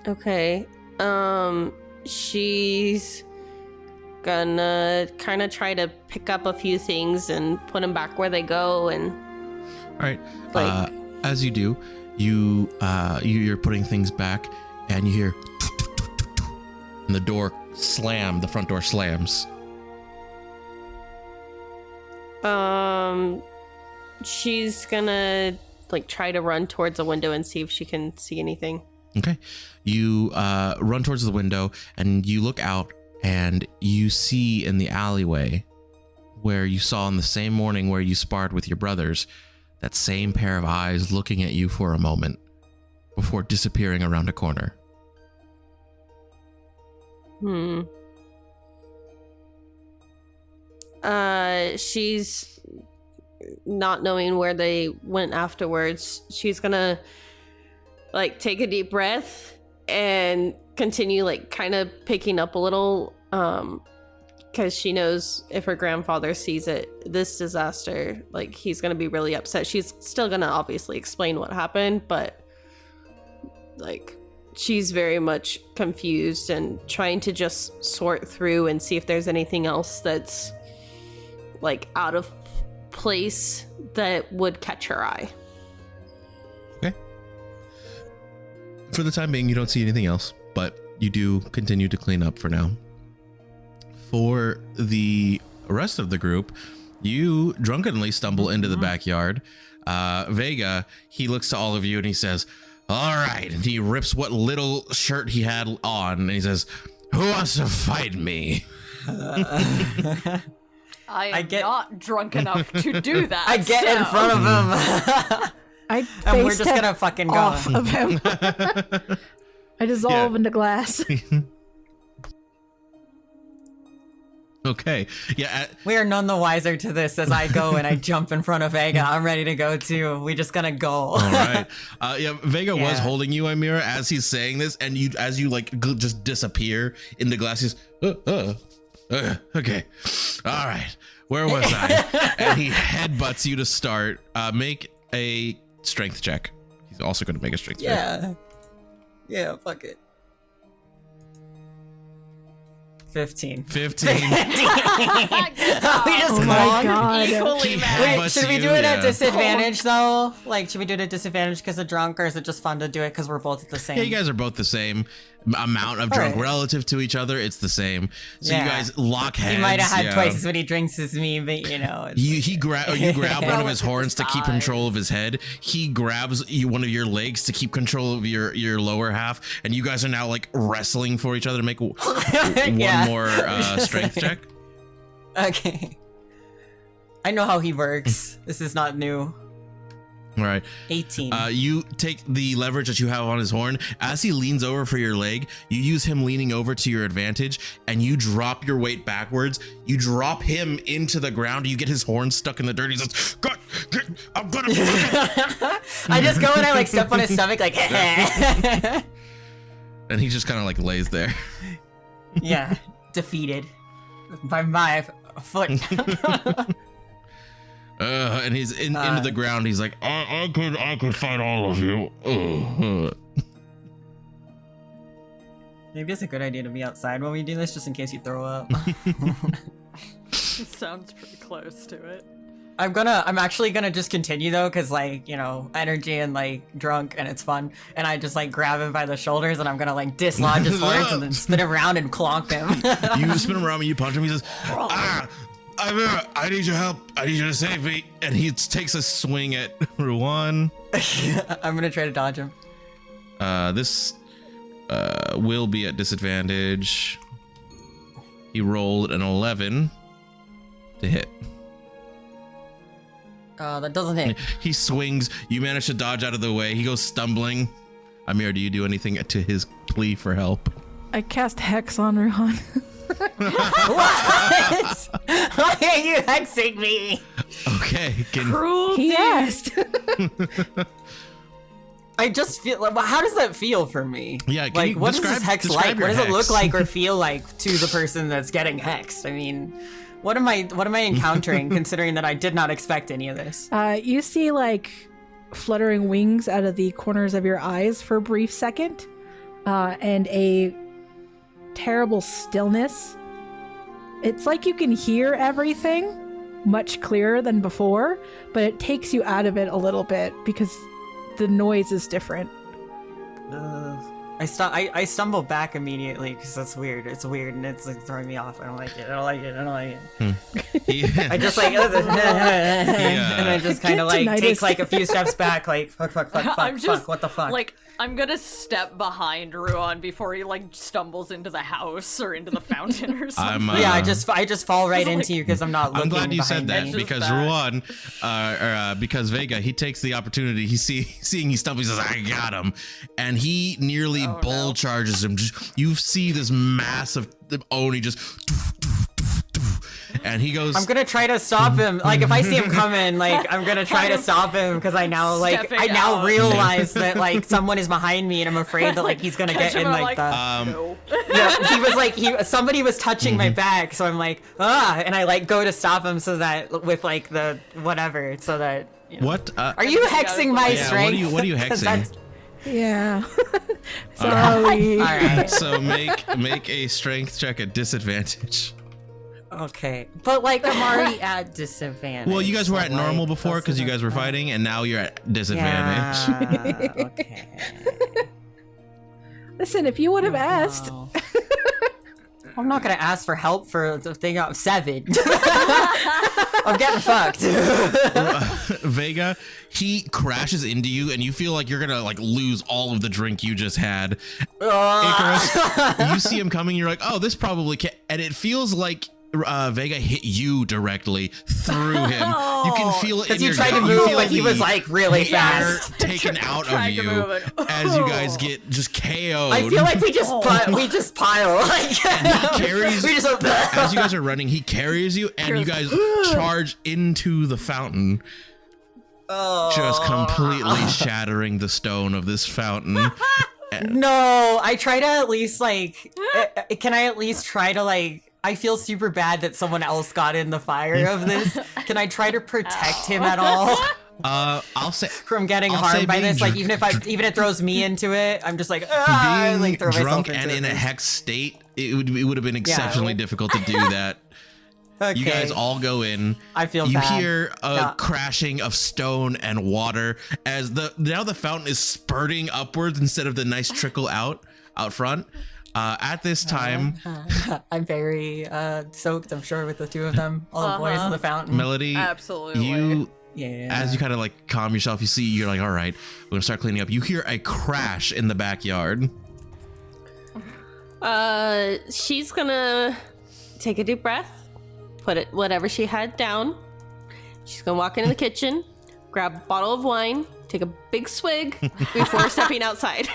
Okay. She's gonna kind of try to pick up a few things and put them back where they go, and All right. Like- As you do, you're putting things back, and you hear, and the door slam. The front door slams. She's gonna like try to run towards a window and see if she can see anything. Okay. You run towards the window, and you look out, and you see in the alleyway where you saw on the same morning where you sparred with your brothers, that same pair of eyes looking at you for a moment before disappearing around a corner. She's not knowing where they went afterwards. She's gonna like take a deep breath and continue like kind of picking up a little, because she knows if her grandfather sees this disaster, like he's gonna be really upset. She's still gonna obviously explain what happened, but like she's very much confused and trying to just sort through and see if there's anything else that's like out of place that would catch her eye. Okay. For the time being, you don't see anything else, but you do continue to clean up for now. For the rest of the group, you drunkenly stumble into the backyard. Vega, he looks to all of you and he says, all right. And he rips what little shirt he had on and he says, who wants to fight me? I am not drunk enough to do that. I get in front of him. And we're just gonna fucking go off of him. I dissolve into glass. Okay. Yeah. We are none the wiser to this as I go and I jump in front of Vega. I'm ready to go too. We just gonna go. All right. Vega was holding you, Eimira, as he's saying this, and as you like just disappear in the glasses. Okay. All right. Where was I? And he headbutts you to start. Make a strength check. He's also going to make a strength check. Yeah, fuck it. 15. 15. We just Oh my god. Equally He mad. Wait, headbutts should we you, do it at yeah. disadvantage though? Like, should we do it at disadvantage because of drunk, or is it just fun to do it because we're both at the same? Yeah, you guys are both the same amount of drunk right. relative to each other. It's the same. So Yeah. you guys lock heads. He might have had yeah. twice as many drinks as me, but you know. It's You grab one of his horns to keep Side. control of his head. He grabs one of your legs to keep control of your lower half, and you guys are now like wrestling for each other to make one Yeah. more strength check. Okay. I know how he works. This is not new. All right. 18. You take the leverage that you have on his horn. As he leans over for your leg, you use him leaning over to your advantage, and you drop your weight backwards. You drop him into the ground. You get his horn stuck in the dirt. He says, God, I'm gonna. I just go and I like step on his stomach like And he just kind of like lays there. yeah, defeated by my foot. And he's into the ground. He's like, I could fight all of you. Maybe it's a good idea to be outside when we do this, just in case you throw up. Sounds pretty close to it. I'm actually gonna just continue though, cause like, you know, energy and like drunk and it's fun. And I just like grab him by the shoulders and I'm gonna like dislodge his horns and then spin around and clonk him. You spin him around and you punch him. He says, I need your help. I need you to save me. And he takes a swing at Ruan. I'm gonna try to dodge him. This will be at disadvantage. He rolled an 11 to hit. That doesn't hit. He swings. You manage to dodge out of the way. He goes stumbling. Amir, do you do anything to his plea for help? I cast Hex on Ruhan. What? Why are you hexing me? Okay. He asked. I just feel like, how does that feel for me? Yeah, can like you what is this describe- hex describe like? your What does it look hex? like or feel like to the person that's getting hexed? I mean, what am I encountering considering that I did not expect any of this? You see like fluttering wings out of the corners of your eyes for a brief second, and a terrible stillness. It's like you can hear everything, much clearer than before, but it takes you out of it a little bit because the noise is different. I stumble back immediately because that's weird. It's weird and it's like throwing me off. I don't like it. I don't like it. I don't like it. I just like, and I just kind of like take like a few steps back, like fuck, what the fuck? Like, I'm gonna step behind Ruan before he like stumbles into the house or into the fountain or something. Yeah, I just fall right into you because I'm not looking. I'm glad you said that me. because Ruan, because Vega, he takes the opportunity. Seeing he stumbles, he says, "I got him," and he nearly bull charges him. You see this massive Oni just. And he goes, I'm gonna try to stop him. Like if I see him coming, like I'm gonna try to stop him because I now realize that like someone is behind me and I'm afraid that like he's gonna get in like the. Yeah, he was like somebody was touching my back, so I'm like and I like go to stop him so that with like the whatever so that. You know. What? Are you hexing my strength? What are you hexing? Yeah. Sorry. All right. So make a strength check at disadvantage. Okay, but like I'm already at disadvantage. Well, you guys were at like, normal before because you guys were fighting, and now you're at disadvantage. Yeah, okay. Listen, if you would have asked. I'm not gonna ask for help for the thing of 7. I'm getting fucked. Vega, he crashes into you, and you feel like you're gonna like lose all of the drink you just had. Icarus, you see him coming, you're like, oh, this probably can't. And it feels like Vega hit you directly through him. You can feel it in your gut. Because you tried to move, but he was like really fast. Taken out of you as you guys get just KO'd. I feel like we just pile. Like, he carries. As you guys are running, he carries you, and you guys charge into the fountain. Just completely shattering the stone of this fountain. No, I try to at least like. Can I at least try to like? I feel super bad that someone else got in the fire of this. Can I try to protect him at all? I'll say from getting harmed by this. Like even if it throws me into it, I'm just like being like throw drunk and in a hex state. It would have been exceptionally difficult to do that. Okay. You guys all go in. I feel you bad. hear a crashing of stone and water as now the fountain is spurting upwards instead of the nice trickle out front. At this time, I'm very soaked, I'm sure, with the two of them, all the boys in the fountain. Melody, absolutely. As you kind of like calm yourself, you're like, all right, we're gonna start cleaning up. You hear a crash in the backyard. She's gonna take a deep breath, put whatever she had down. She's gonna walk into the kitchen, grab a bottle of wine, take a big swig before stepping outside.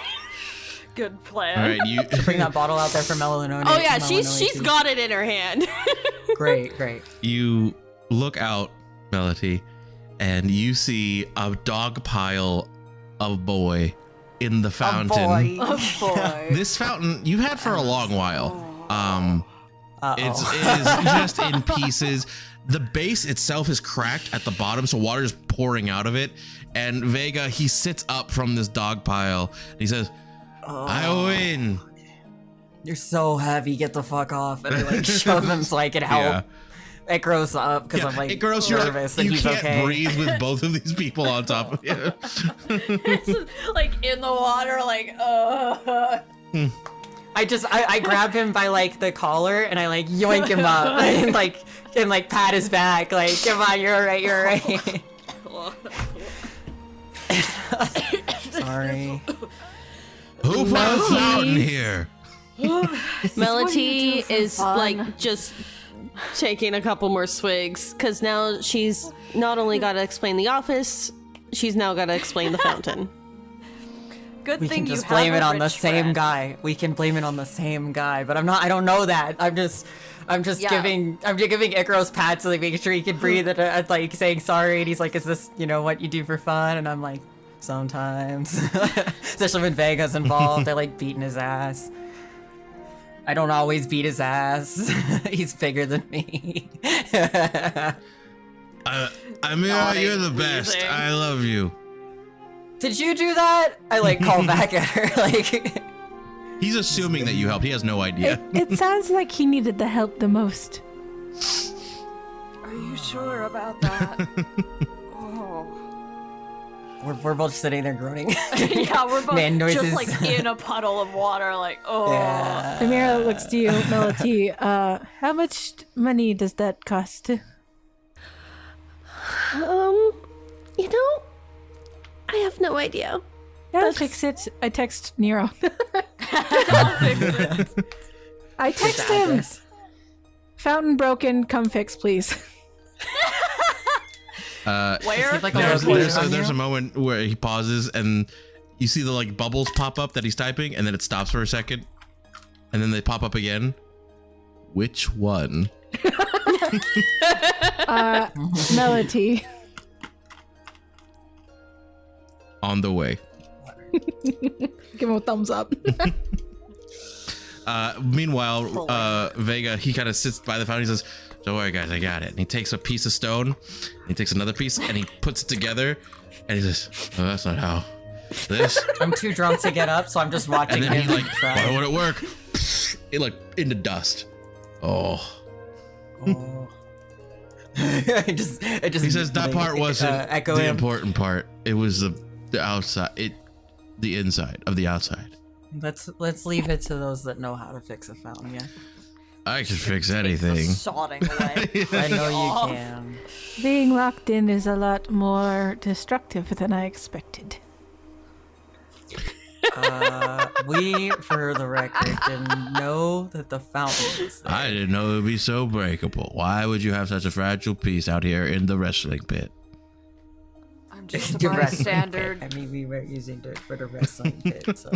Good plan. All right, you bring that bottle out there for Melanone. Oh yeah, she's got it in her hand. Great. You look out, Melody, and you see a dog pile of boy in the fountain. A boy. This fountain you've had for a long while. It is just in pieces. The base itself is cracked at the bottom, so water is pouring out of it. And Vega, he sits up from this dog pile. And he says, I win. You're so heavy. Get the fuck off. And I like shove him so I can help. It grows up because I'm like nervous that he's okay. You can't breathe with both of these people on top of you. Like in the water, like I grab him by like the collar and I like yoink him up and like pat his back like, come on, you're alright. Sorry. Who found a fountain here? Melody is like just taking a couple more swigs because now she's not only got to explain the office, she's now got to explain the fountain. Good we thing can just you blame have it a on the rich same friend. guy. We can blame it on the same guy, but I don't know that. I'm just giving Icaros pats to like making sure he can breathe and like saying sorry. And he's like, "Is this what you do for fun?" And I'm like, "Sometimes," especially when Vega's involved. I like beating his ass. I don't always beat his ass. He's bigger than me. Eimira, you're the best. I love you. Did you do that? I like call back at her like. He's assuming that you helped. He has no idea. It sounds like he needed the help the most. Are you sure about that? Oh. We're both sitting there groaning. Yeah, we're both Man noises. just like in a puddle of water, like, oh. Yeah. Eimira looks to you, Melody. How much money does that cost? You know, I have no idea. I'll fix it. I text Nero. I'll fix it. I text His him. address. Fountain broken. Come fix, please. Where? Like a There's, local there's, a, on there's you? a moment where he pauses and you see the like bubbles pop up that he's typing, and then it stops for a second, and then they pop up again. Which one? Melody. On the way. Give him a thumbs up. Meanwhile, Vega, he kind of sits by the fountain. He says, "Don't worry, guys, I got it." And he takes a piece of stone, and he takes another piece, and he puts it together, and he says, "Oh, that's not how. This." I'm too drunk to get up, so I'm just watching And then him he like, try. "Why would it work?" It like into dust. Oh. Oh. I just He says that part wasn't echo the him. important part. It was the outside, the inside of the outside. Let's leave it to those that know how to fix a fountain. Yeah, I can fix The anything. sodding away. I know Off. you can. Being locked in is a lot more destructive than I expected. We, for the record, didn't know that the fountain was there. I didn't know it would be so breakable. Why would you have such a fragile piece out here in the wrestling pit? I'm just a The wrestling bystander. pit. I mean, we were using it for the wrestling pit, so.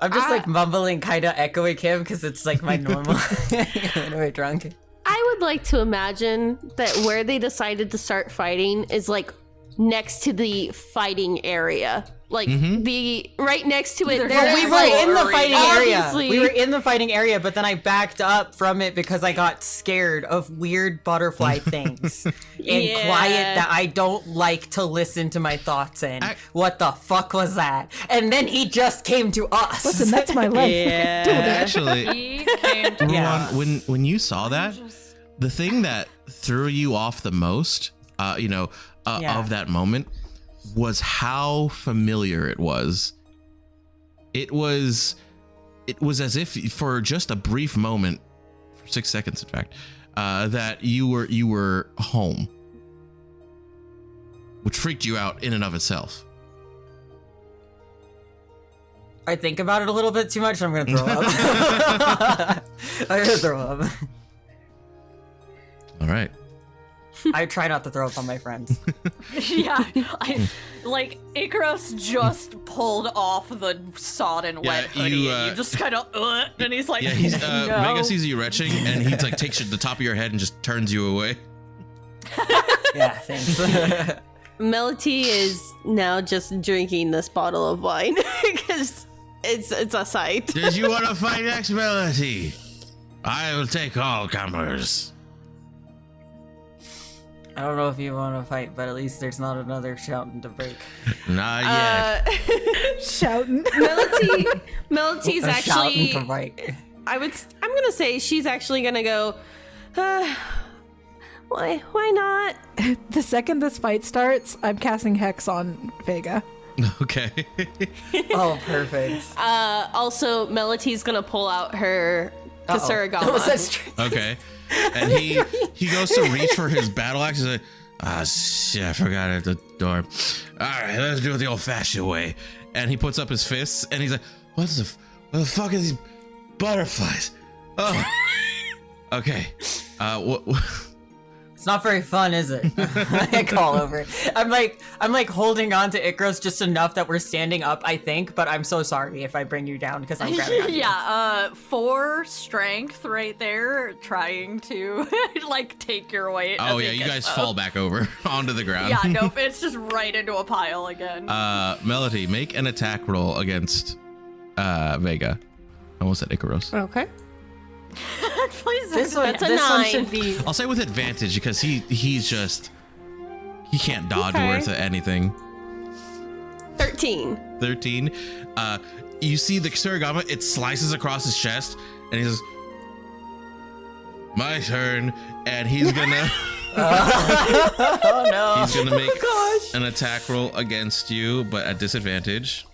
I'm just like mumbling, kind of echoing him because it's like my normal when we're drunk. I would like to imagine that where they decided to start fighting is like next to the fighting area. Like the right next to it. Well, We we were in the fighting area. Obviously. We were in the fighting area, but then I backed up from it because I got scared of weird butterfly things and Yeah. quiet that I don't like to listen to my thoughts in. What the fuck was that? And then he just came to us. Listen, that's my life. Yeah. Actually, He came to Yeah. Ruan, when you saw that, just- the thing that threw you off the most, Yeah. of that moment, was how familiar it was. It was as if for just a brief moment, for 6 seconds, in fact, that you were home, which freaked you out in and of itself. I think about it a little bit too much. I'm gonna throw up. I'm gonna throw up. All right. I try not to throw up on my friends. Yeah, like Icarus just pulled off the sodden wet Yeah, hoodie, you, and you just kind of, and he's like, Yeah, he's no. Vega sees you retching, and he like takes the top of your head and just turns you away. Yeah, thanks. Melody is now just drinking this bottle of wine because it's a sight. Did you want to fight next, Melody? I will take all comers. I don't know if you want to fight, but at least there's not another shouting to break. Not yet. Shouting. Melody's A actually. shouting to break. I'm gonna say she's actually gonna go. Why not? The second this fight starts, I'm casting Hex on Vega. Okay. Oh, perfect. Also, Melody's gonna pull out her Uh-oh. Kasuragama. Was that straight? Okay. And he goes to reach for his battle axe. He's like, shit, I forgot it at the door. All right, let's do it the old-fashioned way. And he puts up his fists, and he's like, what the fuck are these butterflies? Oh. Okay. What? It's not very fun, is it? I call over. I'm like holding on to Icarus just enough that we're standing up, I think, but I'm so sorry if I bring you down because I'm grabbing on you. Yeah, 4 strength right there, trying to like take your weight. Oh as yeah, it you gets guys up. fall back over onto the ground. Yeah, nope, it's just right into a pile again. Melody, make an attack roll against Vega. I almost said Icarus. Okay. Please, This one, That's a this one 9. should be. I'll say with advantage because he can't dodge Okay. worth anything. 13. 13. You see the Surigama, it slices across his chest, and he says, my turn, and he's gonna Oh no. he's gonna make an attack roll against you, but at disadvantage.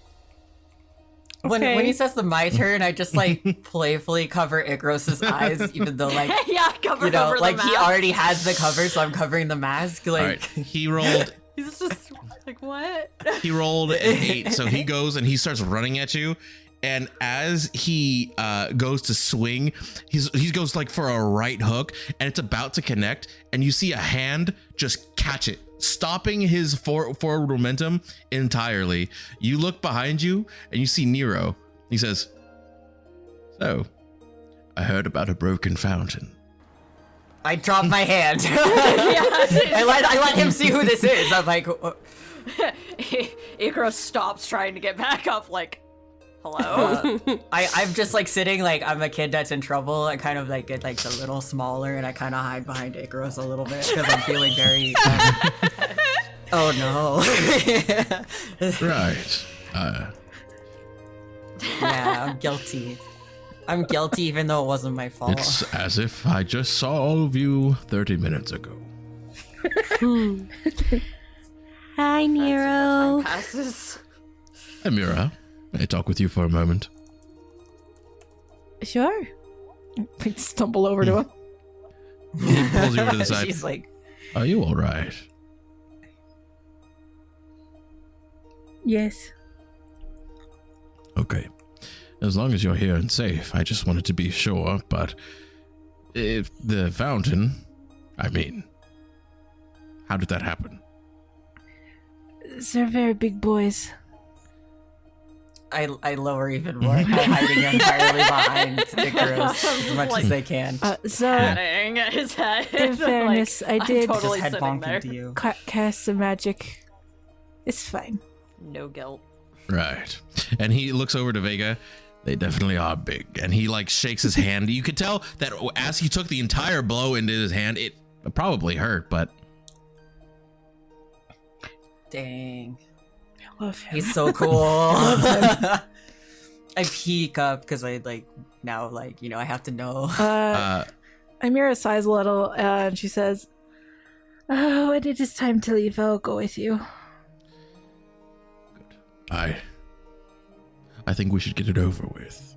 When he says the my turn, I just like playfully cover Icaros's eyes, even though like Yeah, cover you know, over like the he mask. already has the cover, so I'm covering the mask. Like All right, he rolled He's just like, what? an 8, so he goes and he starts running at you. And as he goes to swing, he goes like for a right hook, and it's about to connect, and you see a hand just catch it, stopping his forward momentum entirely. You look behind you, and you see Nero. He says, "So, I heard about a broken fountain." I drop my hand. I let him see who this is. I'm like, Icarus stops trying to get back up, like, hello? I'm just like sitting like I'm a kid that's in trouble. I kind of like get like a little smaller, and I kind of hide behind Icarus a little bit because I'm feeling very. Oh no. Right. Yeah, I'm guilty. I'm guilty even though it wasn't my fault. It's as if I just saw all of you 30 minutes ago. Hi, Nero. Time passes. Eimira, may I talk with you for a moment? Sure. I stumble over to him. He pulls you over to the side. She's like, Are you all right? Yes. Okay. As long as you're here and safe, I just wanted to be sure, but if the fountain, I mean, how did that happen? They're very big boys. I lower even more by hiding entirely behind Icarus as much as they can. So, Patting at his head. in fairness, like, I did I'm totally Just head sitting there. bonking to you. cast some magic. It's fine. No guilt. Right. And he looks over to Vega. They definitely are big. And he like shakes his hand. You could tell that as he took the entire blow into his hand, it probably hurt, but Dang. I love him. He's so cool. I peek up because I like now like, you know, I have to know. Eimira sighs a little and she says, "Oh, when it is time to leave, I'll go with you." I think we should get it over with.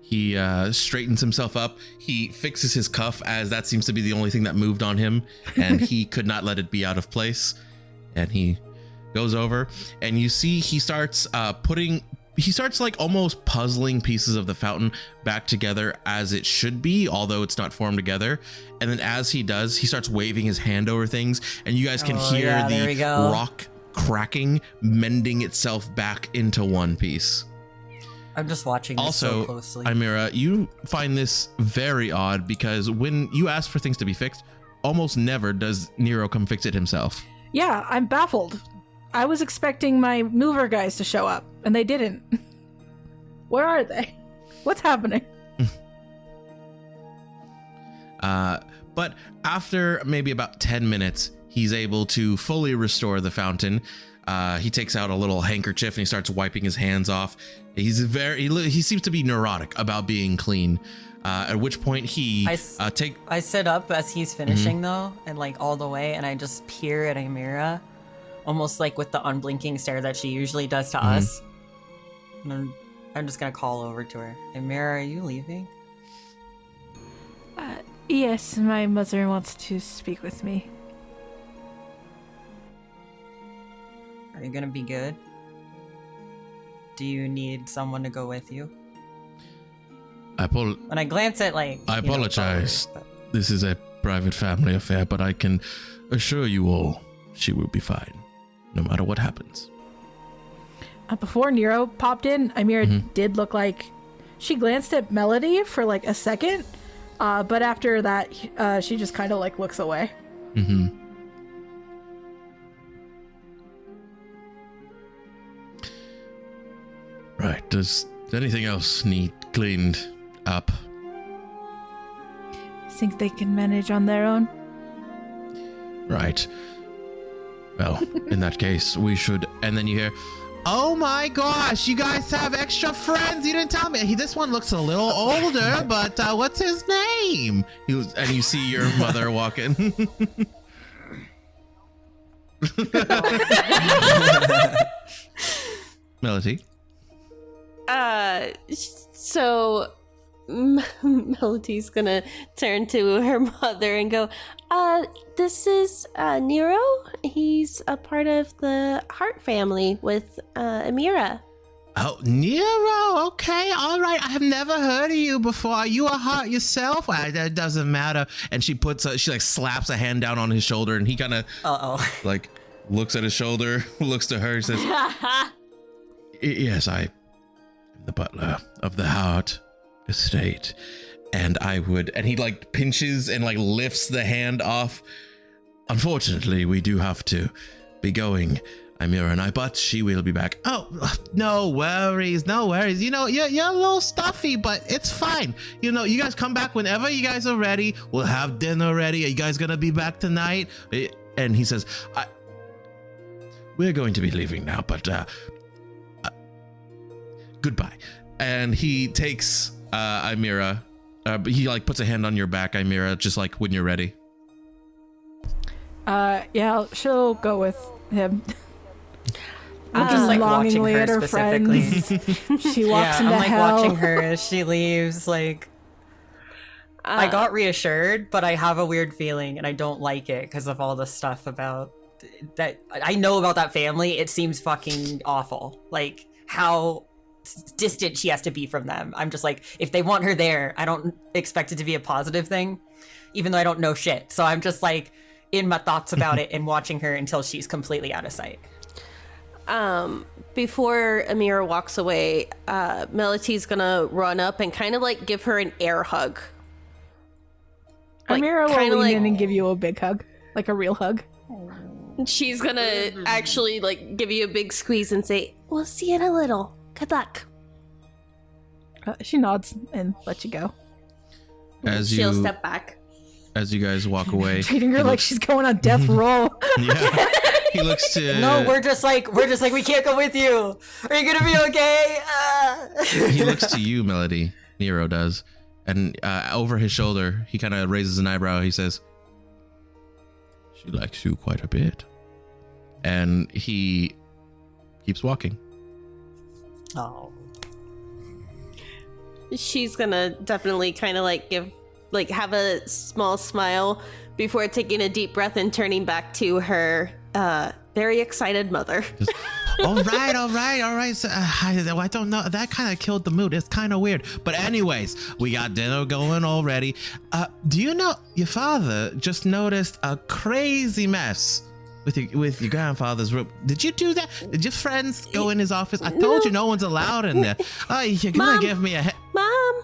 He straightens himself up. He fixes his cuff, as that seems to be the only thing that moved on him, and he could not let it be out of place. And he goes over, and you see he starts like almost puzzling pieces of the fountain back together as it should be, although it's not formed together. And then as he does, he starts waving his hand over things, and you guys can hear there we the go. rock cracking, mending itself back into one piece. I'm just watching this so Also, closely. Eimira, you find this very odd because when you ask for things to be fixed, almost never does Nero come fix it himself. Yeah, I'm baffled. I was expecting my mover guys to show up, and they didn't. Where are they? What's happening? But after maybe about 10 minutes, he's able to fully restore the fountain. He takes out a little handkerchief and he starts wiping his hands off. He seems to be neurotic about being clean. At which point he I sit up as he's finishing though, and like all the way, and I just peer at Eimira, almost like with the unblinking stare that she usually does to us. And I'm just gonna call over to her. Eimira, are you leaving? Yes, my mother wants to speak with me. Are you gonna be good? Do you need someone to go with you? When I glance at like, I apologize. Chloe, This is a private family affair, but I can assure you all she will be fine, no matter what happens. Before Nero popped in, Eimira did look like she glanced at Melody for like a second, but after that, she just kind of like looks away. Right. Does anything else need cleaned up? Think they can manage on their own? Right. Well, in that case, we should. And then you hear, Oh my gosh, you guys have extra friends. You didn't tell me. This one looks a little older, but what's his name? And you see your mother walking. Melody. So Melody's gonna turn to her mother and go, this is Nero. He's a part of the Hart family with Eimira. Oh, Nero. Okay, all right. I have never heard of you before. Are you a Hart yourself? That doesn't matter. And she she like slaps a hand down on his shoulder, and he kind of like looks at his shoulder, looks to her, says, "Yes, I am the butler of the Hart estate, and and he like pinches and like lifts the hand off. Unfortunately, we do have to be going, Eimira and I, but she will be back." Oh, no worries. You know, you're a little stuffy, but it's fine. You know, you guys come back whenever you guys are ready. We'll have dinner ready. Are you guys gonna be back tonight? And he says, we're going to be leaving now, but goodbye. And he takes Eimira, he like puts a hand on your back, Eimira, just like when you're ready. Yeah, she'll go with him. I'm just like watching longingly her at her specifically. friends. She walks into I'm like hell. watching her as she leaves. Like, I got reassured, but I have a weird feeling, and I don't like it because of all the stuff about that I know about that family. It seems fucking awful. Like how distant she has to be from them. I'm just like, if they want her there, I don't expect it to be a positive thing, even though I don't know shit. So I'm just like in my thoughts about it and watching her until she's completely out of sight. Before Eimira walks away, Melody's gonna run up and kind of like give her an air hug. Like, Eimira kinda will lean like- in and give you a big hug, like a real hug. She's gonna actually like give you a big squeeze and say, "We'll see you in a little. Good luck." She nods and lets you go, She'll step back. As you guys walk away, treating her he like looks- she's going on death row. Yeah. He looks to. No, we're just like we can't go with you. Are you gonna be okay? He looks to you, Melody. Nero does, and over his shoulder, he kind of raises an eyebrow. He says, "She likes you quite a bit," and he keeps walking. Oh. She's gonna definitely kind of like have a small smile before taking a deep breath and turning back to her very excited mother. All right. So, I don't know. That kind of killed the mood. It's kind of weird. But anyways, we got dinner going already. Do you know your father just noticed a crazy mess with your grandfather's room? Did you do that? Did your friends go in his office? I told you no one's allowed in there. Oh, you're gonna Mom. give me a Mom,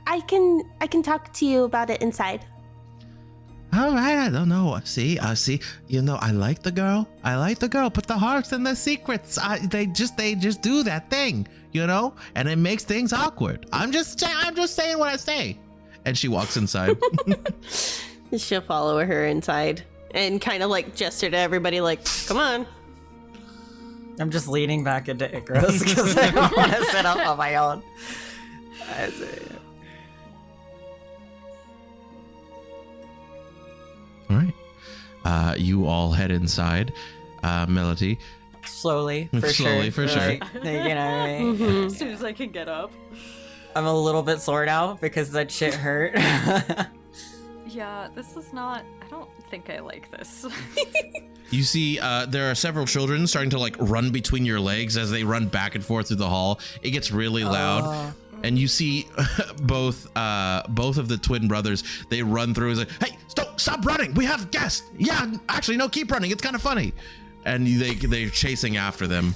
I can talk to you about it inside. All right, I don't know. See. You know, I like the girl. Put the hearts in the secrets. They just do that thing, you know, and it makes things awkward. I'm just saying what I say. And she walks inside. She'll follow her inside and kind of like gesture to everybody, like, "Come on." I'm just leaning back into Icarus because I don't want to sit up on my own. All right. You all head inside. Melody. Slowly, for Slowly, sure. for sure. Like, you know, Mm-hmm. As soon as I can get up. I'm a little bit sore now because that shit hurt. Yeah, this is not. I don't think I like this. You see, there are several children starting to like run between your legs as they run back and forth through the hall. It gets really loud. And you see both of the twin brothers, they run through. It's like, "Hey, stop running. We have guests." "Yeah, actually, no, keep running. It's kind of funny." And they're chasing after them.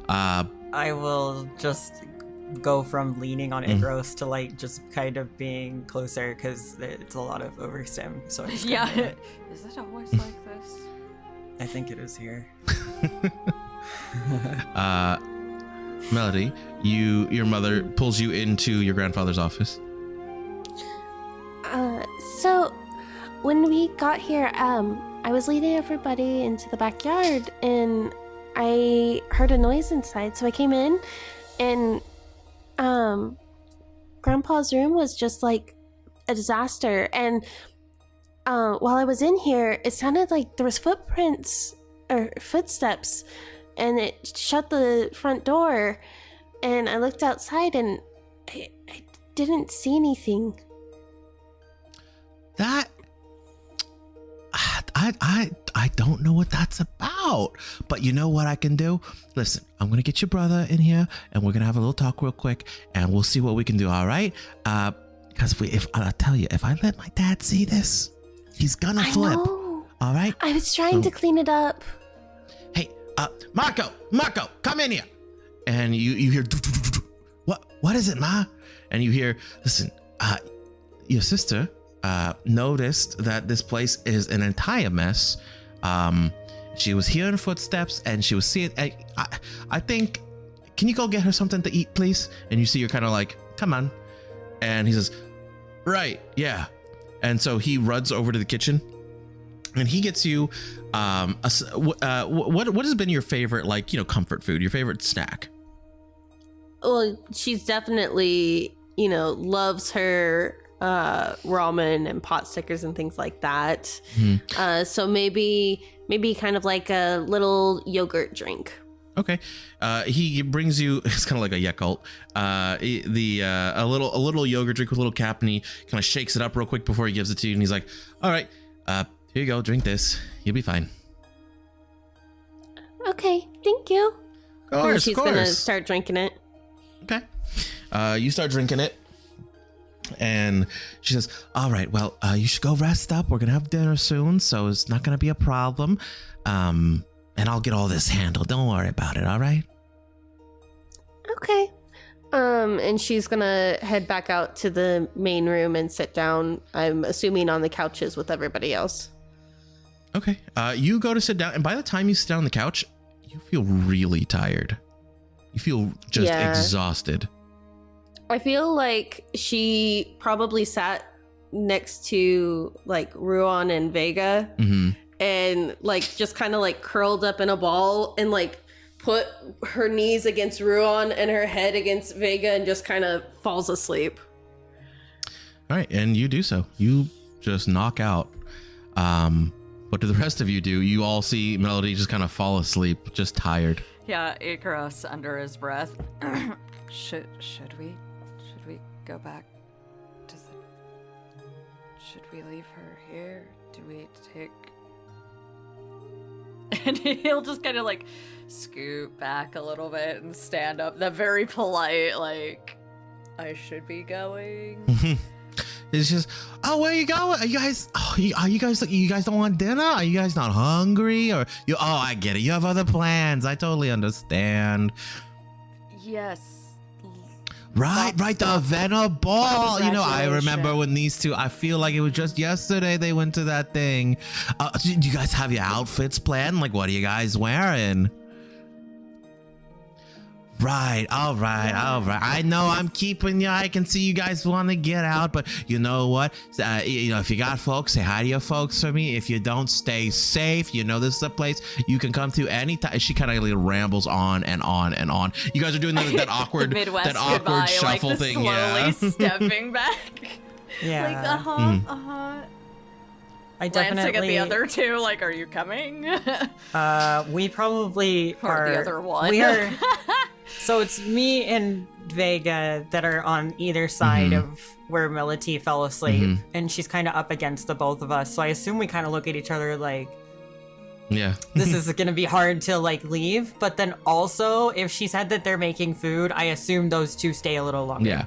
I will just go from leaning on Icarus to like just kind of being closer because it's a lot of overstim. So I just Yeah. kinda- Is it always like this? I think it is here. Melody, your mother pulls you into your grandfather's office. So when we got here, I was leading everybody into the backyard, and I heard a noise inside, so I came in, and Grandpa's room was just like a disaster. And while I was in here, it sounded like there was footprints or footsteps, and it shut the front door. And I looked outside, and I didn't see anything. That I don't know what that's about, but you know what I can do? Listen, I'm gonna get your brother in here, and we're gonna have a little talk real quick, and we'll see what we can do. All right? Because if I tell you, if I let my dad see this, he's gonna flip. I know. All right? I was trying to clean it up. Hey, Marco, come in here. And you hear, what is it, Ma? And you hear, listen, your sister noticed that this place is an entire mess. She was hearing footsteps, and she was seeing, I think, can you go get her something to eat, please? And you see her kind of like, come on. And he says, right, yeah. And so he runs over to the kitchen, and he gets you what has been your favorite, like, comfort food, your favorite snack? Well, she's definitely, loves her ramen and pot stickers and things like that. So maybe kind of like a little yogurt drink. Okay. He brings you, it's kind of like a Yakult, a little yogurt drink with a little cap, and he kind of shakes it up real quick before he gives it to you, and he's like, all right, here you go, drink this, you'll be fine. Okay, thank you. Of She's course. gonna start drinking it. Okay. You start drinking it, and she says, all right, well, you should go rest up. We're gonna have dinner soon, so it's not gonna be a problem. And I'll get all this handled. Don't worry about it, all right? Okay. And she's gonna head back out to the main room and sit down, I'm assuming on the couches with everybody else. Okay. You go to sit down, and by the time you sit down on the couch, you feel really tired. You feel just exhausted. I feel like she probably sat next to like Ruan and Vega, and like just kind of like curled up in a ball and like put her knees against Ruan and her head against Vega and just kind of falls asleep. All right, and you do so. You just knock out. What do the rest of you do? You all see Melody just kind of fall asleep, just tired. Yeah, Icarus under his breath. Should we go back to the... Should we leave her here? Do we take... And he'll just kind of like scoot back a little bit and stand up. That very polite, like, I should be going. It's just, oh, where you going? Are you guys? Oh, you guys don't want dinner? Are you guys not hungry? Or you? Oh, I get it. You have other plans. I totally understand. Yes. Right. The Venna ball. I remember when these two. I feel like it was just yesterday they went to that thing. Do you guys have your outfits planned? Like, what are you guys wearing? Right, all right. I know I'm keeping you. I can see you guys want to get out, but you know what? If you got folks, say hi to your folks for me. If you don't, stay safe. This is a place you can come to anytime. She kind of like rambles on and on and on. You guys are doing that awkward, the Midwest that awkward goodbye, shuffle like the thing. Slowly Yeah. stepping back. Yeah. Like I glancing at definitely. the other two, like, are you coming? We probably Or are. the other one. We are. So it's me and Vega that are on either side of where Melody fell asleep, and she's kind of up against the both of us. So I assume we kind of look at each other like, Yeah. this is going to be hard to like leave. But then also, if she said that they're making food, I assume those two stay a little longer. Yeah.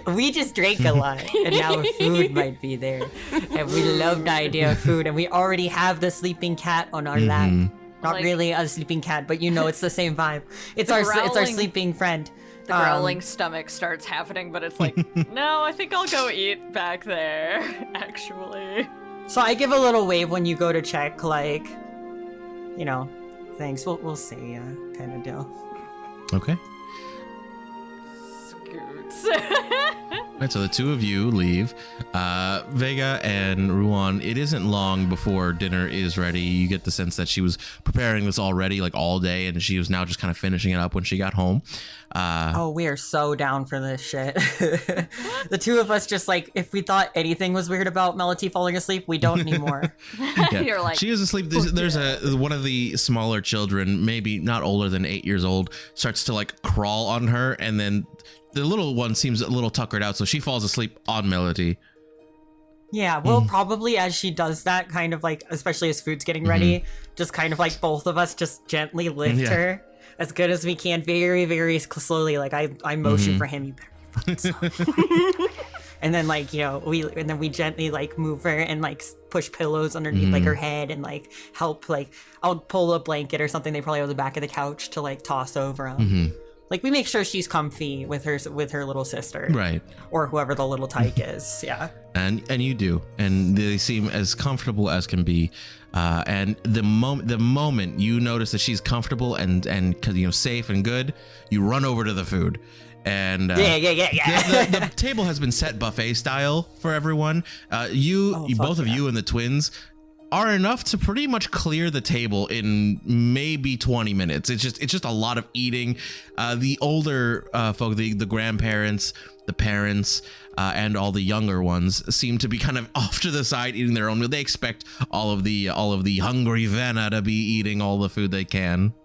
We just drank a lot, and now food might be there, and we love the idea of food, and we already have the sleeping cat on our lap. Not Like, really a sleeping cat, but it's the same vibe. It's our sleeping friend. The growling stomach starts happening, but it's like, no, I think I'll go eat back there, actually. So I give a little wave when you go to check, like, thanks. We'll see ya, kind of deal. Scoots. Right, so the two of you leave. Vega and Ruan, it isn't long before dinner is ready. You get the sense that she was preparing this already, like all day, and she was now just kind of finishing it up when she got home. Oh, we are so down for this shit. The two of us just like, if we thought anything was weird about Melody falling asleep, we don't anymore. Yeah. You're like, She is asleep. There's one of the smaller children, maybe not older than 8 years old, starts to like crawl on her, and then the little one seems a little tuckered out, so she falls asleep on Melody. Yeah, we'll probably, as she does that, kind of like, especially as food's getting ready, just kind of like both of us just gently lift her as good as we can, very, very slowly. Like I motion for him, you better be fucking and then like, you know, we gently like move her and like push pillows underneath like her head and like help, like I'll pull a blanket or something they probably have on the back of the couch to like toss over them. Like we make sure she's comfy with her little sister, Right. or whoever the little tyke is. Yeah. And you do, and they seem as comfortable as can be. And the moment you notice that she's comfortable and you know, safe and good, you run over to the food. And Yeah. the table has been set buffet style for everyone. Both of you and the twins are enough to pretty much clear the table in maybe 20 minutes. It's just a lot of eating. The older folk, the grandparents, the parents, and all the younger ones seem to be kind of off to the side eating their own meal. They expect all of the hungry Vanna to be eating all the food they can.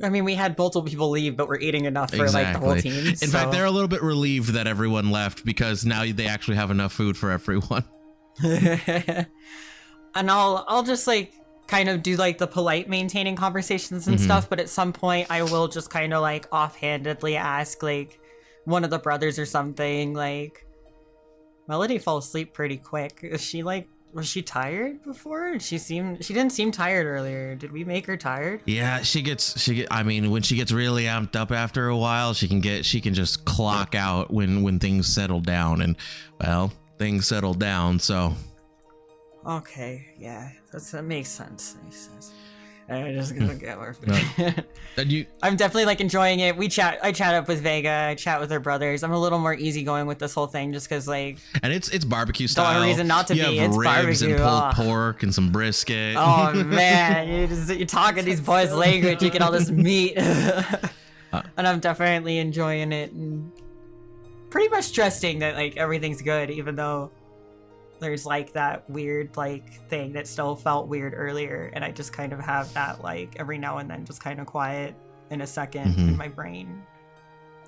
I mean, we had multiple people leave, but we're eating enough for like the whole team. In fact, they're a little bit relieved that everyone left, because now they actually have enough food for everyone. And I'll just like kind of do like the polite maintaining conversations and stuff, but at some point I will just kind of like offhandedly ask like one of the brothers or something, like, Melody fell asleep pretty quick. Is she like, was she tired before? She didn't seem tired earlier. Did we make her tired? Yeah, I mean, when she gets really amped up after a while, she can just clock out when things settle down, and well, things settle down, so. Okay, yeah, that makes sense. I'm just gonna get more food. I'm definitely like enjoying it. I chat up with Vega. I chat with her brothers. I'm a little more easygoing with this whole thing, just because like. And it's barbecue style. Don't have a reason not to you be. Have it's ribs barbecue. and pulled pork and some brisket. Oh man, you're talking these boys' language. You get all this meat, and I'm definitely enjoying it and pretty much trusting that like everything's good, even though. There's like that weird like thing that still felt weird earlier, and I just kind of have that like every now and then just kind of quiet in a second in my brain.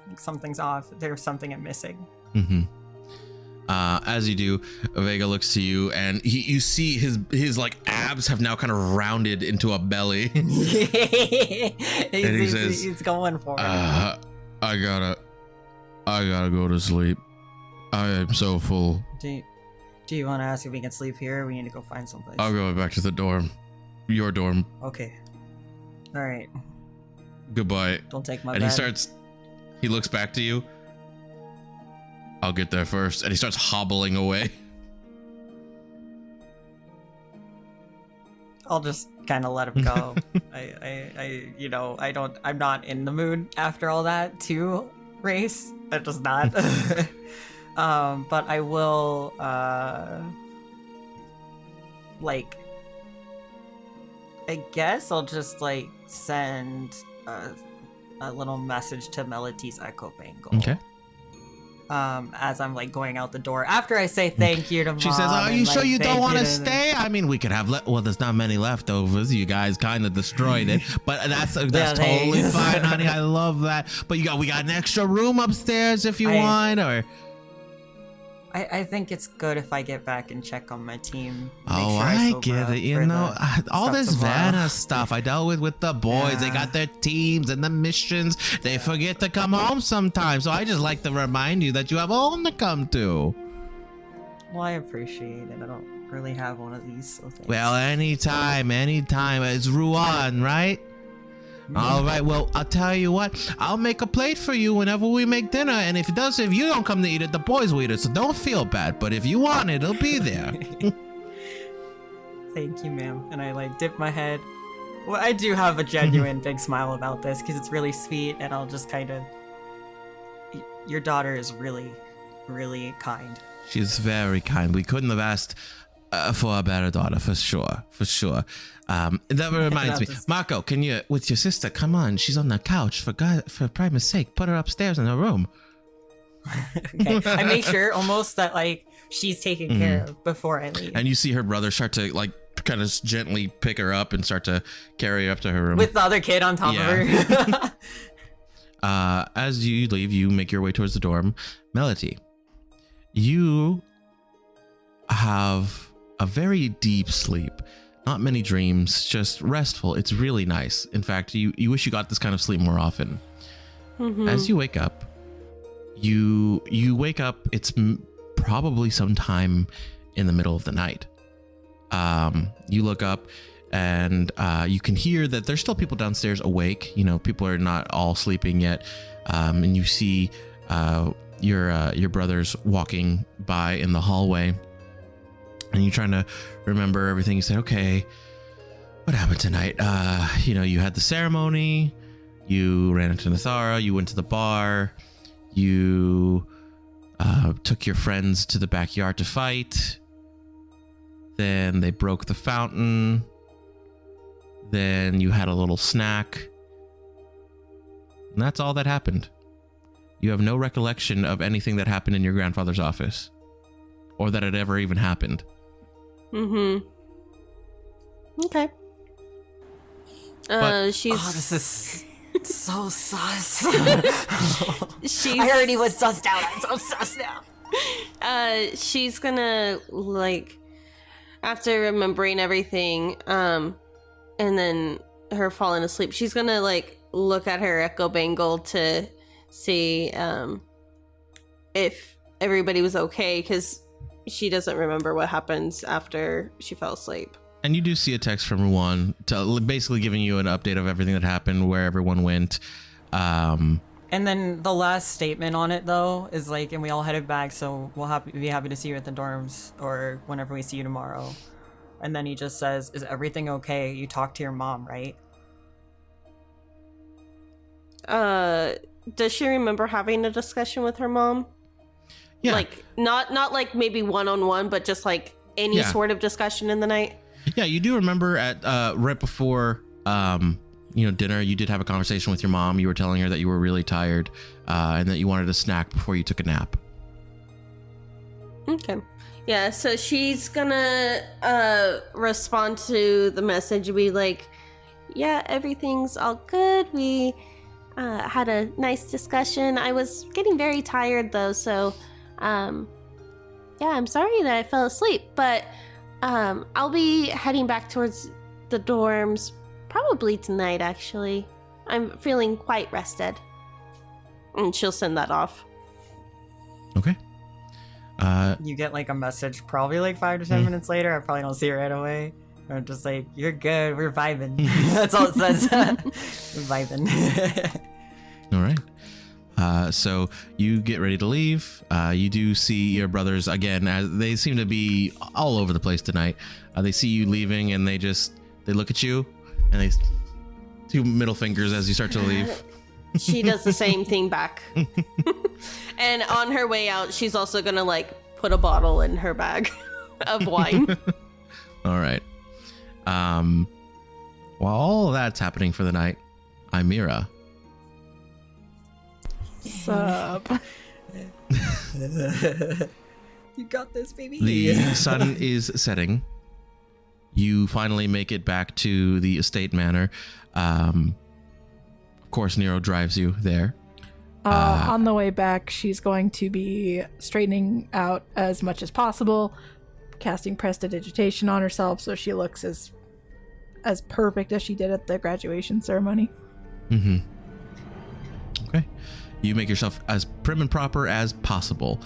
Like something's off. There's something I'm missing. As you do, Vega looks to you, and you see his like abs have now kind of rounded into a belly. He's going for it. I gotta go to sleep. I am so full. Do you want to ask if we can sleep here, or we need to go find someplace? I'll go back to the dorm. Your dorm. Okay. All right. Goodbye. Don't take my And bed. he looks back to you. I'll get there first. And he starts hobbling away. I'll just kind of let him go. I'm not in the mood after all that to race. I'm just not. But I will, like, I guess I'll just, like, send a little message to Melody's Echo Bangle. Okay. As I'm, like, going out the door. After I say thank you to Mom. She says, are you sure you don't want to stay? I mean, we could have, there's not many leftovers. You guys kind of destroyed it. But that's totally fine, honey. I love that. But we got an extra room upstairs if you want, or... I think it's good if I get back and check on my team. I get it. You know, all this Vanna stuff I dealt with the boys. They got their teams and the missions. They forget to come home sometimes. So I just like to remind you that you have a home to come to. Well, I appreciate it. I don't really have one of these. So thanks. Well, anytime. It's Ruan, right? All right, well, I'll tell you what. I'll make a plate for you whenever we make dinner. And if you don't come to eat it, the boys will eat it. So don't feel bad. But if you want it, it'll be there. Thank you, ma'am. And I, like, dip my head. Well, I do have a genuine big smile about this because it's really sweet. And I'll just kind of... Your daughter is really really kind. She's very kind. We couldn't have asked for a better daughter, for sure. That reminds me, Marco, can you, with your sister, come on, she's on the couch, for Primus' sake, put her upstairs in her room. Okay. I make sure almost that like she's taken care of before I leave. And you see her brother start to like kind of gently pick her up and start to carry her up to her room. With the other kid on top of her. As you leave, you make your way towards the dorm. Melody, you have a very deep sleep. Not many dreams, just restful. It's really nice. In fact, you wish you got this kind of sleep more often. As you wake up, you wake up, it's probably sometime in the middle of the night. You look up and you can hear that there's still people downstairs awake. You know, people are not all sleeping yet. And you see your brothers walking by in the hallway. And you're trying to remember everything. You said, okay, what happened tonight? You had the ceremony. You ran into Nathara. You went to the bar. You took your friends to the backyard to fight. Then they broke the fountain. Then you had a little snack. And that's all that happened. You have no recollection of anything that happened in your grandfather's office. Or that it ever even happened. Okay. She's... Oh, this is so sus. She's... I already was sussed out. I'm so sus now. She's gonna, like, after remembering everything, and then her falling asleep, she's gonna, like, look at her echo bangle to see, if everybody was okay, because she doesn't remember what happens after she fell asleep. And you do see a text from Ruan to basically giving you an update of everything that happened, where everyone went. And then the last statement on it, though, is like, and we all headed back, so we'll be happy to see you at the dorms or whenever we see you tomorrow. And then he just says, is everything okay? You talked to your mom, right? Does she remember having a discussion with her mom? Yeah. Like, not like maybe one-on-one, but just like any sort of discussion in the night? Yeah, you do remember at right before dinner, you did have a conversation with your mom. You were telling her that you were really tired and that you wanted a snack before you took a nap. Okay. Yeah, so she's gonna respond to the message and be like, yeah, everything's all good. We had a nice discussion. I was getting very tired though, so I'm sorry that I fell asleep, but I'll be heading back towards the dorms probably tonight, actually. I'm feeling quite rested. And she'll send that off. Okay. You get like a message probably like 5 to 10 minutes later. I probably don't see it right away. I'm just like, you're good. We're vibing. That's all it says. We're vibing. All right. So you get ready to leave. You do see your brothers again, as they seem to be all over the place tonight. They see you leaving and they look at you and they do middle fingers as you start to leave. She does the same thing back. And on her way out, she's also gonna like put a bottle in her bag of wine. All right. While all of that's happening for the night, Eimira. Sup? You got this, baby. The sun is setting. You finally make it back to the estate manor. Of course, Nero drives you there. On the way back, she's going to be straightening out as much as possible, casting prestidigitation on herself so she looks as perfect as she did at the graduation ceremony. Mm-hmm. Okay. You make yourself as prim and proper as possible.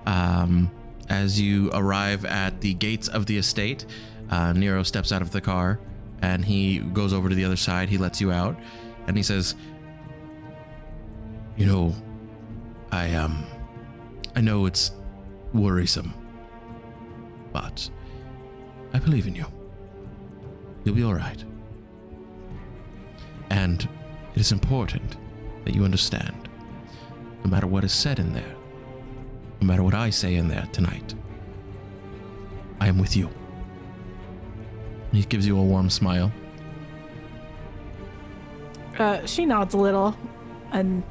As you arrive at the gates of the estate, Nero steps out of the car and he goes over to the other side. He lets you out and he says, you know, I know it's worrisome, but I believe in you. You'll be all right. And it is important that you understand, no matter what is said in there, no no matter what I say in there tonight, I am with you. He gives you a warm smile. She nods a little and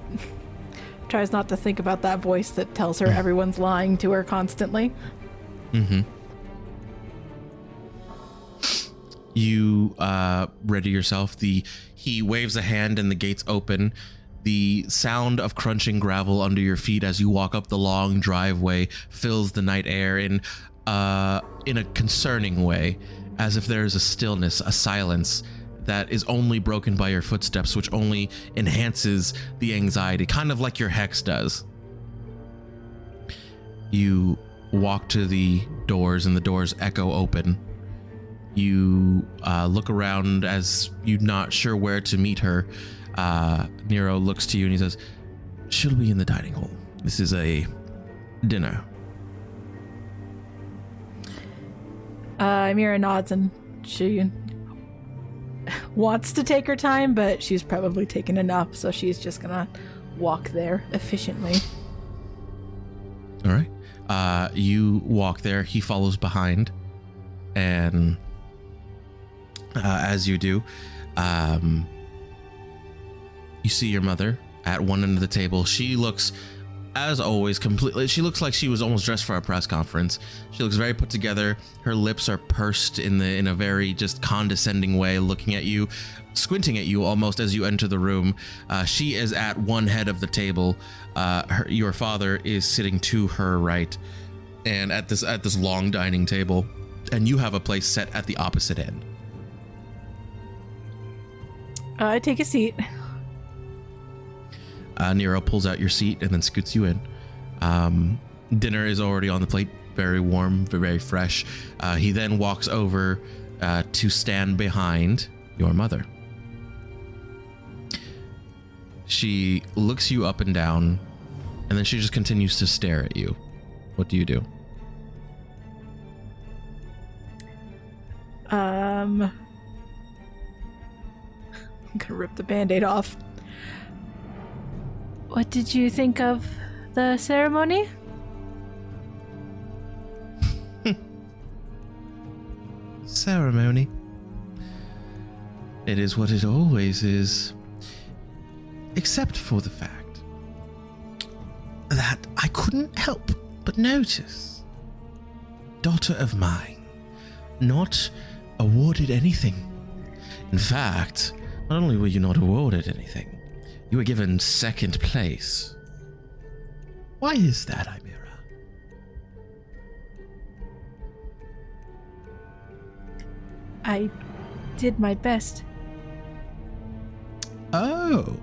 tries not to think about that voice that tells her everyone's lying to her constantly. Mm-hmm. You ready yourself. He waves a hand and the gates open. The sound of crunching gravel under your feet as you walk up the long driveway fills the night air in a concerning way, as if there is a stillness, a silence that is only broken by your footsteps, which only enhances the anxiety, kind of like your hex does. You walk to the doors and the doors echo open. You look around as you're not sure where to meet her. Nero looks to you and he says, "She'll be in the dining hall. This is a dinner." Eimira nods and she wants to take her time, but she's probably taken enough, so she's just gonna walk there efficiently. All right. You walk there. He follows behind, and as you do, you see your mother at one end of the table. She looks, as always, she looks like she was almost dressed for a press conference. She looks very put together. Her lips are pursed in a very just condescending way, looking at you, squinting at you almost as you enter the room. She is at one head of the table. Your father is sitting to her right, and at this long dining table, and you have a place set at the opposite end. I take a seat. Nero pulls out your seat and then scoots you in. Dinner is already on the plate, very warm, very fresh. He then walks over to stand behind your mother. She looks you up and down, and then she just continues to stare at you. What do you do? I'm gonna rip the band-aid off. What did you think of the ceremony? Ceremony. It is what it always is. Except for the fact that I couldn't help but notice. Daughter of mine, not awarded anything. In fact, not only were you not awarded anything, you were given second place. Why is that, Eimira? I did my best. Oh.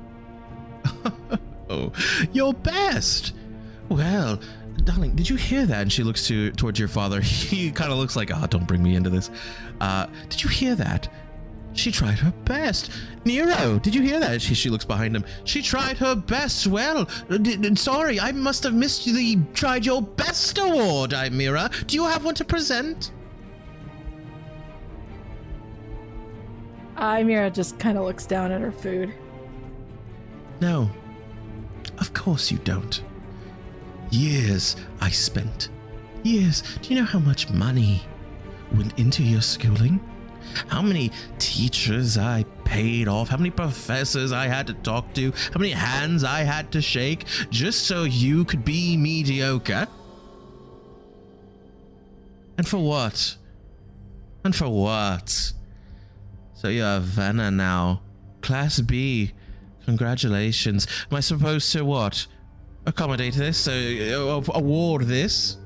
Oh, your best. Well, darling, did you hear that? And she looks towards your father. He kind of looks like, don't bring me into this. Did you hear that? She tried her best. Nero, did you hear that? She looks behind him. She tried her best. Well, sorry, I must have missed the tried your best award, Eimira. Do you have one to present? Eimira just kind of looks down at her food. No, of course you don't. Years I spent. Years. Do you know how much money went into your schooling? How many teachers I paid off, how many professors I had to talk to, how many hands I had to shake just so you could be mediocre? And for what? And for what? So you're Vanna now. Class B. Congratulations. Am I supposed to what? Accommodate this? Award this?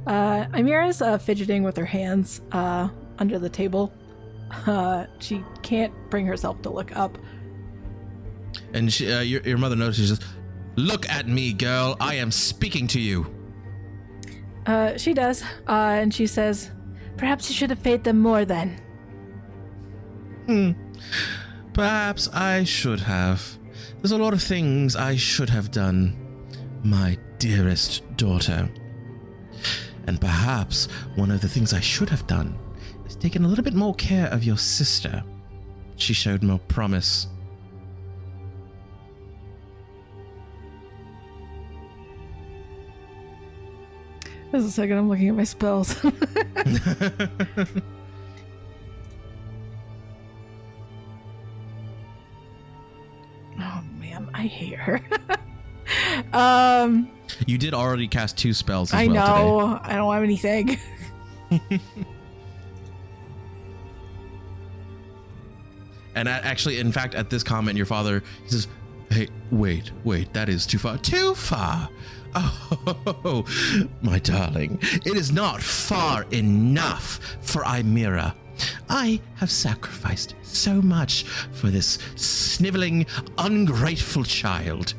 Eimira's fidgeting with her hands under the table. She can't bring herself to look up. And your mother notices, just, "Look at me, girl. I am speaking to you." She does, and she says, "Perhaps you should have paid them more then." Perhaps I should have. There's a lot of things I should have done, my dearest daughter. And perhaps one of the things I should have done is taken a little bit more care of your sister. She showed more promise. Just a second, I'm looking at my spells. Oh man, I hate her. You did already cast 2 spells as I well know. I don't have anything. And actually, in fact, at this comment, your father, he says, hey, wait, that is too far. Too far? Oh, my darling, it is not far enough for Eimira. I have sacrificed so much for this sniveling, ungrateful child.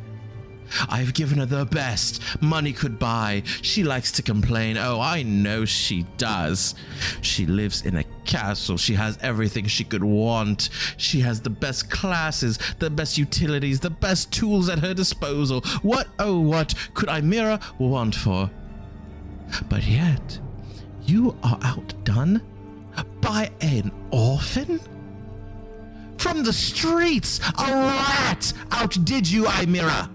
I've given her the best money could buy. She likes to complain. Oh, I know she does. She lives in a castle. She has everything she could want. She has the best classes, the best utilities, the best tools at her disposal. What, oh, what could Eimira want for? But yet, you are outdone by an orphan? From the streets, a rat outdid you, Eimira.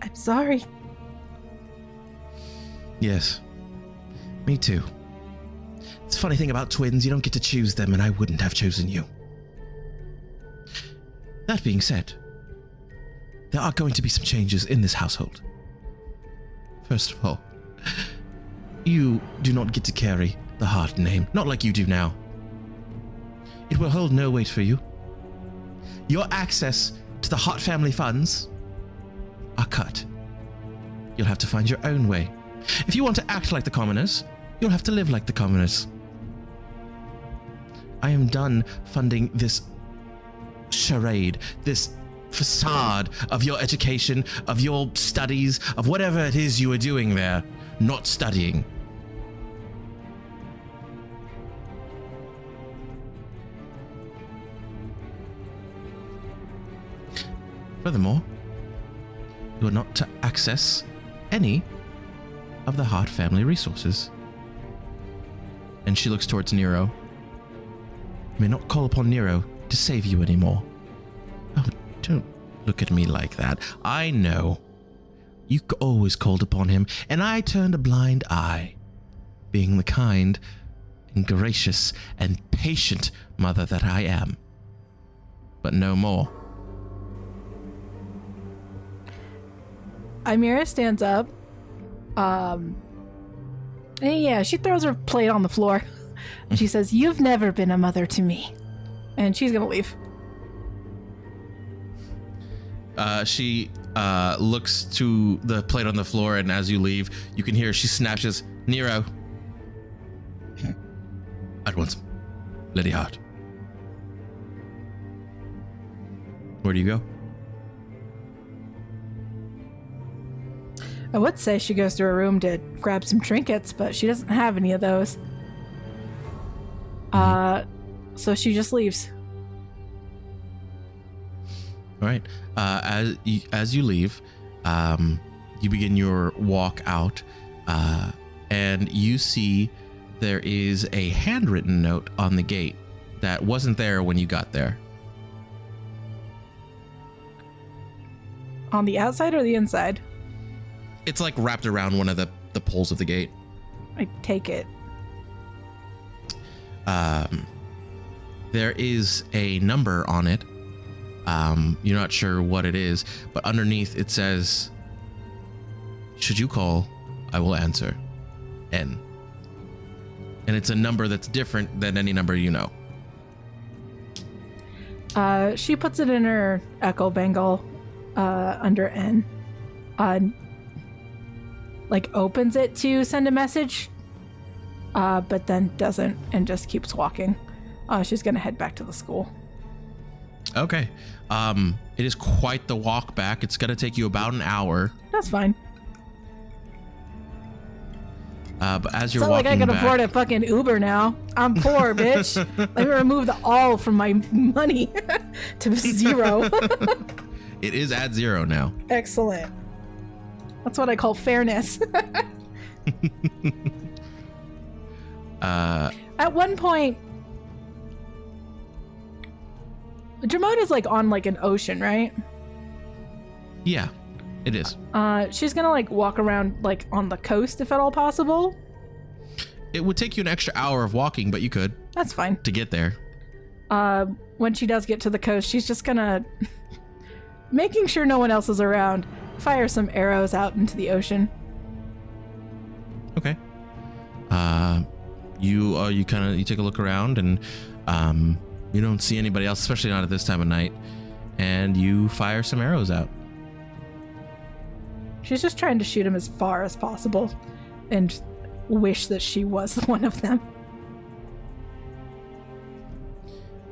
I'm sorry. Yes, me too. It's a funny thing about twins, you don't get to choose them, and I wouldn't have chosen you. That being said, there are going to be some changes in this household. First of all, you do not get to carry the Hart name, not like you do now. It will hold no weight for you. Your access to the Hart family funds are cut. You'll have to find your own way. If you want to act like the commoners, you'll have to live like the commoners. I am done funding this charade, this facade of your education, of your studies, of whatever it is you are doing there, not studying. Furthermore, you are not to access any of the Hart family resources. And she looks towards Nero. You may not call upon Nero to save you anymore. Oh, don't look at me like that. I know. You always called upon him, and I turned a blind eye, being the kind and gracious and patient mother that I am. But no more. Eimira stands up. And yeah, she throws her plate on the floor. She says, "You've never been a mother to me." And she's gonna leave. She looks to the plate on the floor, and as you leave, you can hear she snatches, "Nero. At once. Lady Hart." Where do you go? I would say she goes to her room to grab some trinkets, but she doesn't have any of those. So she just leaves. All right. As you leave, you begin your walk out, and you see there is a handwritten note on the gate that wasn't there when you got there. On the outside or the inside? It's like wrapped around one of the poles of the gate. I take it. There is a number on it. You're not sure what it is, but underneath it says, "Should you call, I will answer. N." And it's a number that's different than any number you know. She puts it in her echo bangle under N. Like opens it to send a message, but then doesn't and just keeps walking. She's gonna head back to the school. Okay. It is quite the walk back. It's gonna take you about an hour. That's fine. But as you're It's not like walking I can back, afford a fucking Uber now. I'm poor, bitch. Let me remove the all from my money to 0. it is at 0 now. Excellent. That's what I call fairness. At one point, Dramoda's like on like an ocean, right? Yeah, it is. She's gonna like walk around like on the coast if at all possible. It would take you an extra hour of walking, but you could That's fine. to get there. When she does get to the coast, she's just gonna, making sure no one else is around, fire some arrows out into the ocean. Okay. You take a look around and you don't see anybody else, especially not at this time of night, and you fire some arrows out. She's just trying to shoot him as far as possible and wish that she was one of them.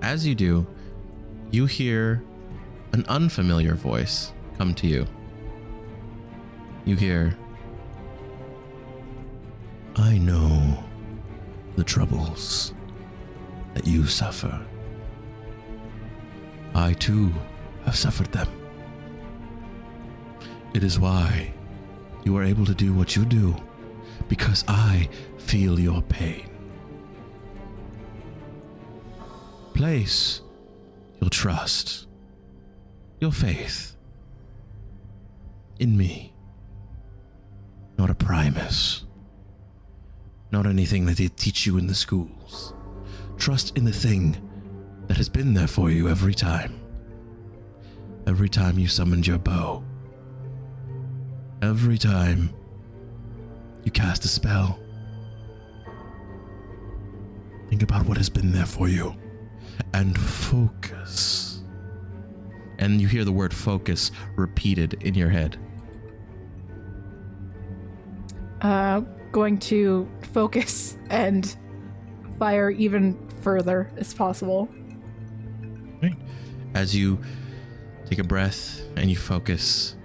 As you do, you hear an unfamiliar voice come to you. You hear, "I know the troubles that you suffer. I too have suffered them. It is why you are able to do what you do, because I feel your pain. Place your trust, your faith in me, not a Primus, not anything that they teach you in the schools. Trust in the thing that has been there for you every time. Every time you summoned your bow. Every time you cast a spell. Think about what has been there for you and focus." And you hear the word focus repeated in your head. Going to focus and fire even further as possible. Right. As you take a breath and you focus,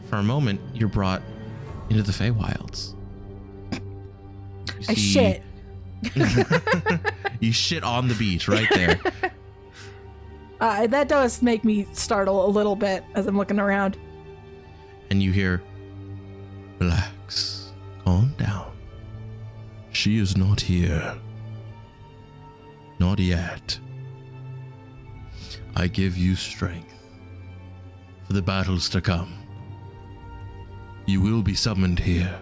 for a moment, you're brought into the Feywilds. I shit. You shit on the beach right there. That does make me startle a little bit as I'm looking around. And you hear, "Relax. Calm down. She is not here. Not yet. I give you strength for the battles to come. You will be summoned here.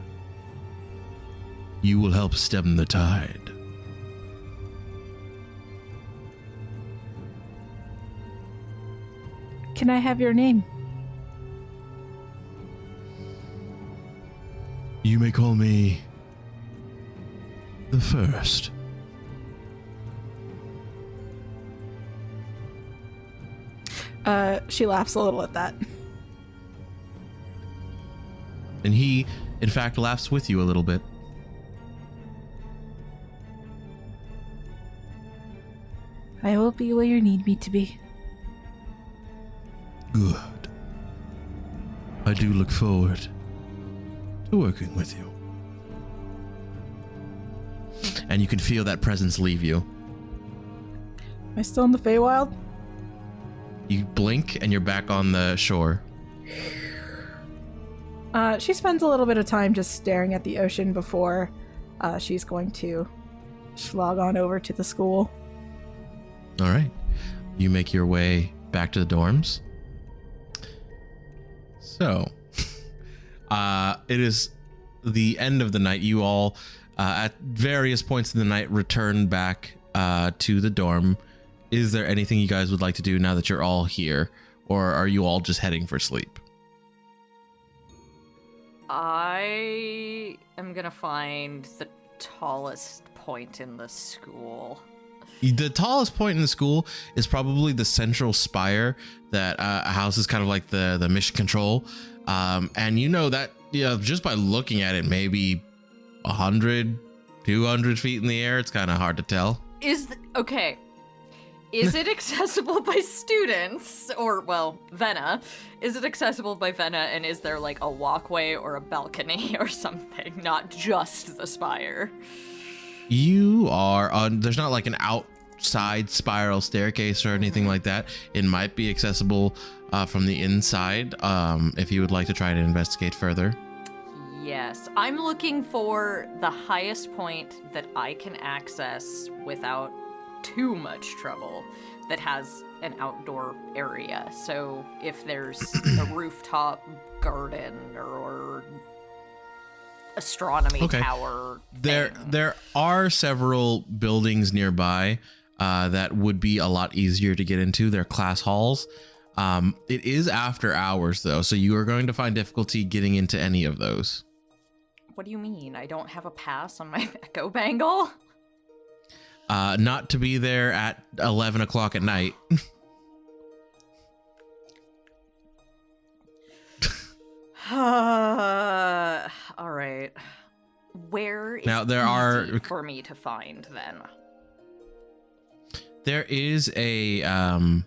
You will help stem the tide." Can I have your name? You may call me the First. She laughs a little at that. And he, in fact, laughs with you a little bit. I will be where you need me to be. Good. I do look forward to working with you. And you can feel that presence leave you. Am I still in the Feywild? You blink and you're back on the shore. She spends a little bit of time just staring at the ocean before she's going to slog on over to the school. All right. You make your way back to the dorms. So, it is the end of the night. You all, at various points in the night, return back to the dorm. Is there anything you guys would like to do now that you're all here? Or are you all just heading for sleep? I am gonna find the tallest point in the school. The tallest point in the school is probably the central spire that houses kind of like the mission control. And you know that, just by looking at it, maybe 100, 200 feet in the air. It's kind of hard to tell. Okay. Is it accessible by students? Or, well, Venna. Is it accessible by Venna, and is there like a walkway or a balcony or something? Not just the spire. You are on, there's not like an outside spiral staircase or anything like that. It might be accessible from the inside if you would like to try to investigate further. Yes, I'm looking for the highest point that I can access without too much trouble that has an outdoor area. So if there's a rooftop garden or astronomy tower thing. There are several buildings nearby that would be a lot easier to get into. They're class halls. It is after hours though, so you are going to find difficulty getting into any of those. What do you mean? I don't have a pass on my Echo Bangle? Not to be there at 11 o'clock at night. All right. Where is now there easy are for me to find then? There is an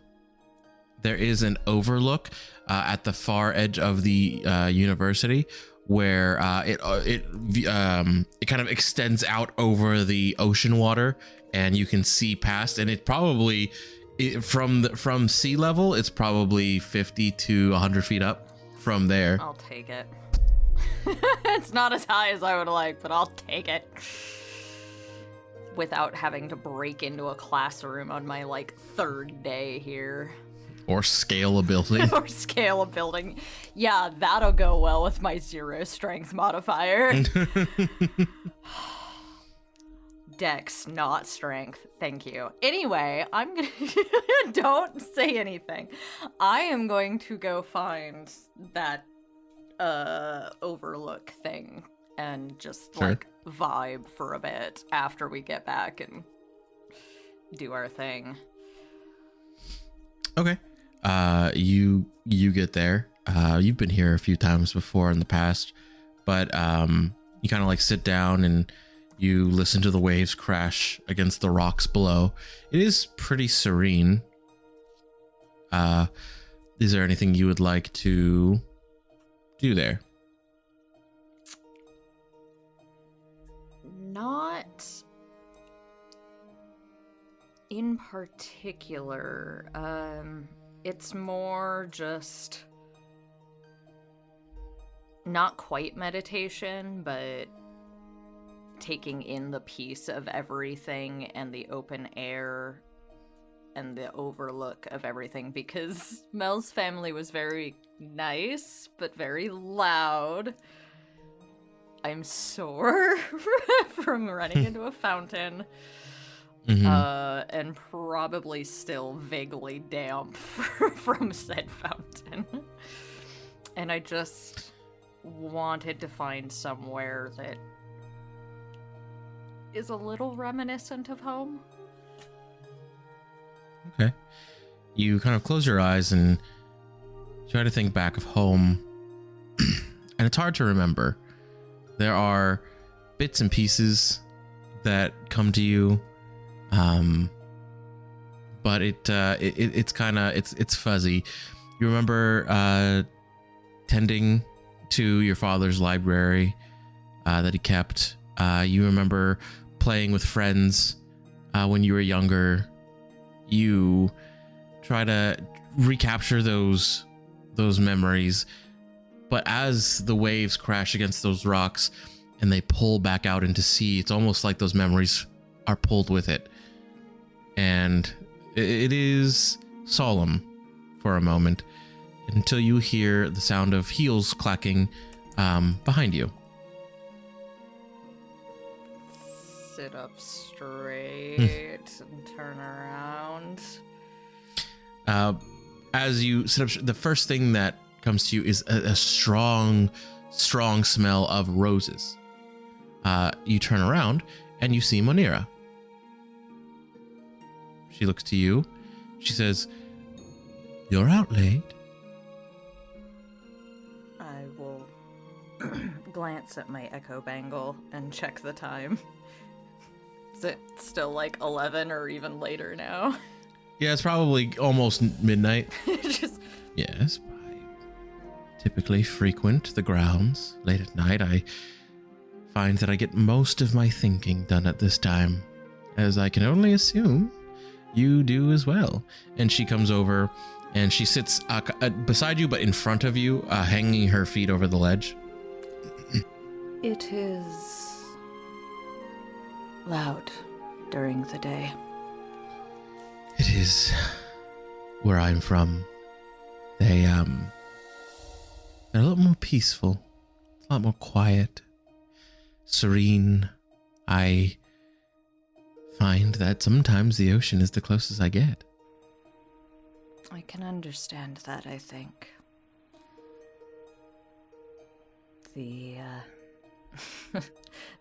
overlook at the far edge of the university where it kind of extends out over the ocean water, and you can see past. And it probably from sea level, it's probably 50 to 100 feet up from there. I'll take it. It's not as high as I would like, but I'll take it. Without having to break into a classroom on my, like, 3rd day here. Or scale a building. Or scale a building. Yeah, that'll go well with my 0 strength modifier. Dex, not strength. Thank you. Anyway, I'm gonna... Don't say anything. I am going to go find that overlook thing and just like vibe for a bit after we get back and do our thing. Okay. You get there. You've been here a few times before in the past, but you kind of like sit down and you listen to the waves crash against the rocks below. It is pretty serene. Is there anything you would like to do there? Not in particular. It's more just not quite meditation, but taking in the peace of everything and the open air and the overlook of everything, because Mel's family was very nice, but very loud. I'm sore from running into a fountain. And probably still vaguely damp from said fountain. And I just wanted to find somewhere that is a little reminiscent of home. Okay. You kind of close your eyes and try to think back of home. And it's hard to remember. There are bits and pieces that come to you. But it's kind of it's fuzzy. You remember tending to your father's library that he kept. You remember playing with friends when you were younger. You try to recapture those memories, but as the waves crash against those rocks and they pull back out into sea, it's almost like those memories are pulled with it. And it is solemn for a moment until you hear the sound of heels clacking behind you. Sit up straight and turn around. As you sit up, the first thing that comes to you is a strong smell of roses. You turn around and you see Monira. She looks to you. She says, "You're out late." I will glance at my Echo Bangle and check the time. Is it still like 11 or even later now? Yeah, it's probably almost midnight. Just... Yes, I typically frequent the grounds late at night. I find that I get most of my thinking done at this time, as I can only assume you do as well. And she comes over and she sits beside you, but in front of you, hanging her feet over the ledge. It is loud during the day. It is where I'm from. They're a lot more peaceful, a lot more quiet, serene. I find that sometimes the ocean is the closest I get. I can understand that, I think. The,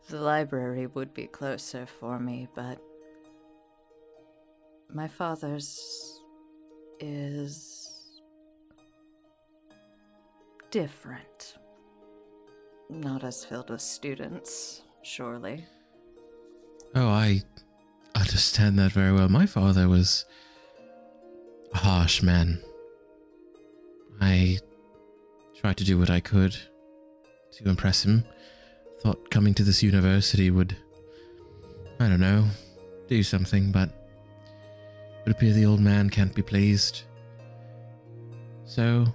the library would be closer for me, but my father's is different. Not as filled with students, surely. Oh, I understand that very well. My father was a harsh man. I tried to do what I could to impress him. Thought coming to this university would, I don't know, do something, but it would appear the old man can't be pleased. So,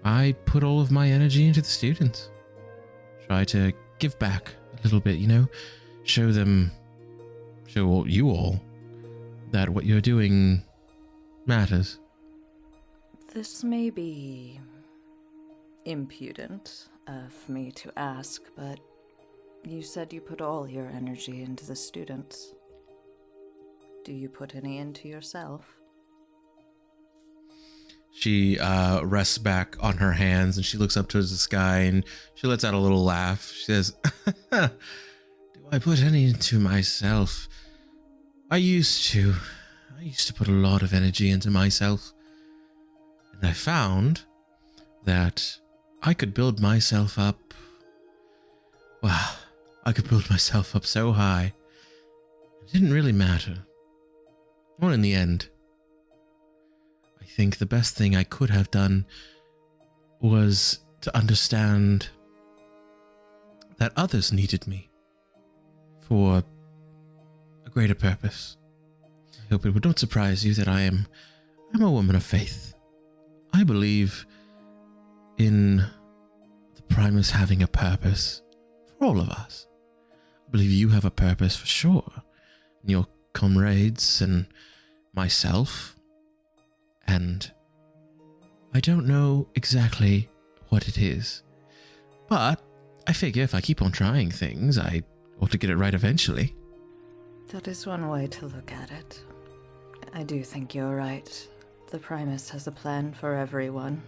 I put all of my energy into the students. Try to give back a little bit, you know? Show you all that what you're doing matters. This may be impudent of me to ask, but you said you put all your energy into the students. Do you put any into yourself? She rests back on her hands and she looks up towards the sky and she lets out a little laugh. She says, "Do I put any into myself? I used to put a lot of energy into myself. And I found that I could build myself up. Wow, I could build myself up so high. It didn't really matter. Well, in the end, I think the best thing I could have done was to understand that others needed me for a greater purpose. I hope it would not surprise you that I'm a woman of faith. I believe in the Primus having a purpose for all of us. I believe you have a purpose for sure. And your comrades and myself. And I don't know exactly what it is. But I figure if I keep on trying things, I ought to get it right eventually. That is one way to look at it. I do think you're right. The Primus has a plan for everyone.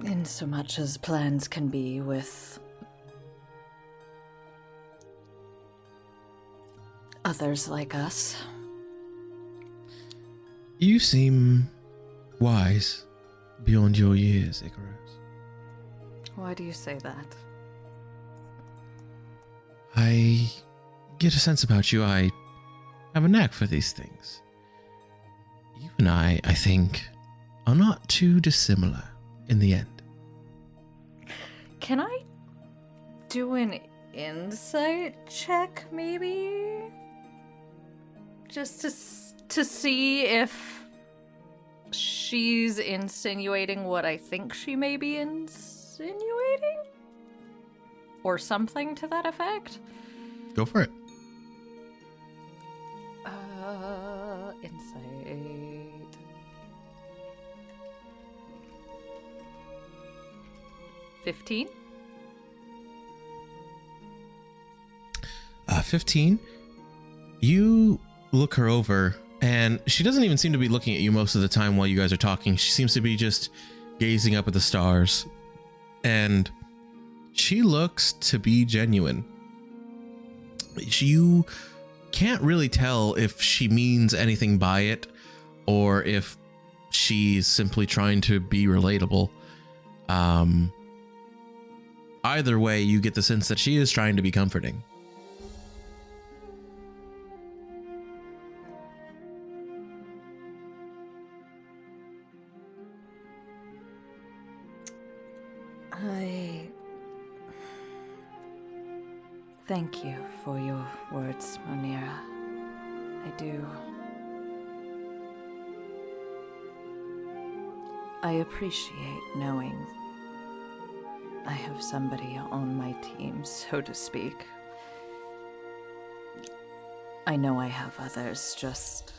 In so much as plans can be with others like us. You seem wise beyond your years, Icarus. Why do you say that? I get a sense about you. I have a knack for these things. You and I think, are not too dissimilar in the end. Can I do an insight check, maybe? Just to see if she's insinuating what I think she may be insinuating? Or something to that effect? Go for it. Insight. 15? 15. You look her over, and she doesn't even seem to be looking at you most of the time while you guys are talking. She seems to be just gazing up at the stars. And she looks to be genuine. You can't really tell if she means anything by it or if she's simply trying to be relatable. Either way, you get the sense that she is trying to be comforting. I thank you for your words, Monira. I do. I appreciate knowing I have somebody on my team, so to speak. I know I have others, just...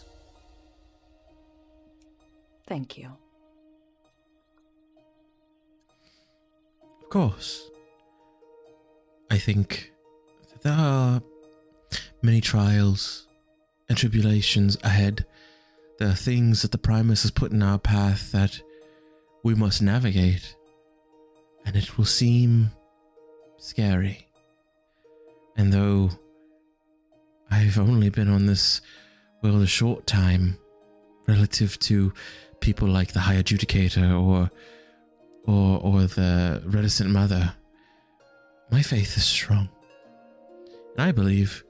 Thank you. Of course. I think that there are many trials and tribulations ahead. There are things that the Primus has put in our path that we must navigate, and it will seem scary. And though I've only been on this world a short time relative to people like the High Adjudicator or the Reticent Mother, my faith is strong. And I believe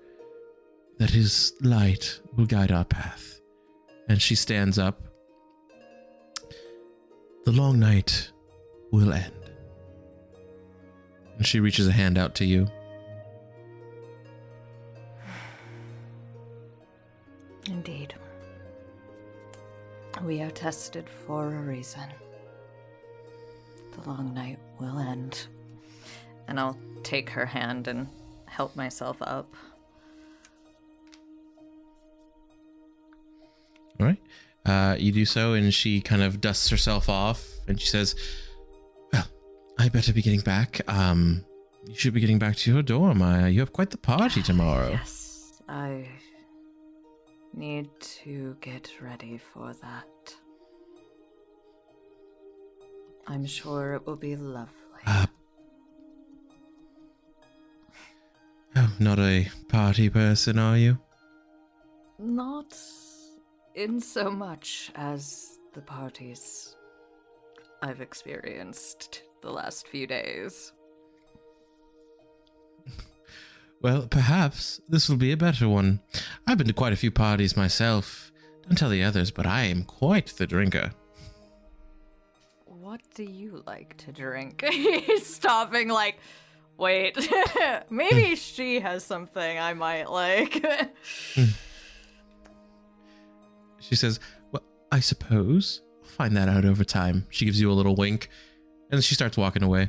that his light will guide our path. And she stands up. The long night will end. And she reaches a hand out to you. Indeed. We are tested for a reason. The long night will end. And I'll take her hand and help myself up. All right. You do so, and she kind of dusts herself off, and she says, well, I better be getting back. You should be getting back to your dorm. You have quite the party tomorrow. Yes, I need to get ready for that. I'm sure it will be lovely. Oh, not a party person, are you? Not in so much as the parties I've experienced the last few days. Well, perhaps this will be a better one. I've been to quite a few parties myself. Don't tell the others, but I am quite the drinker. What do you like to drink? He's stopping like, wait, maybe she has something I might like. She says, well, I suppose we'll find that out over time. She gives you a little wink, and she starts walking away.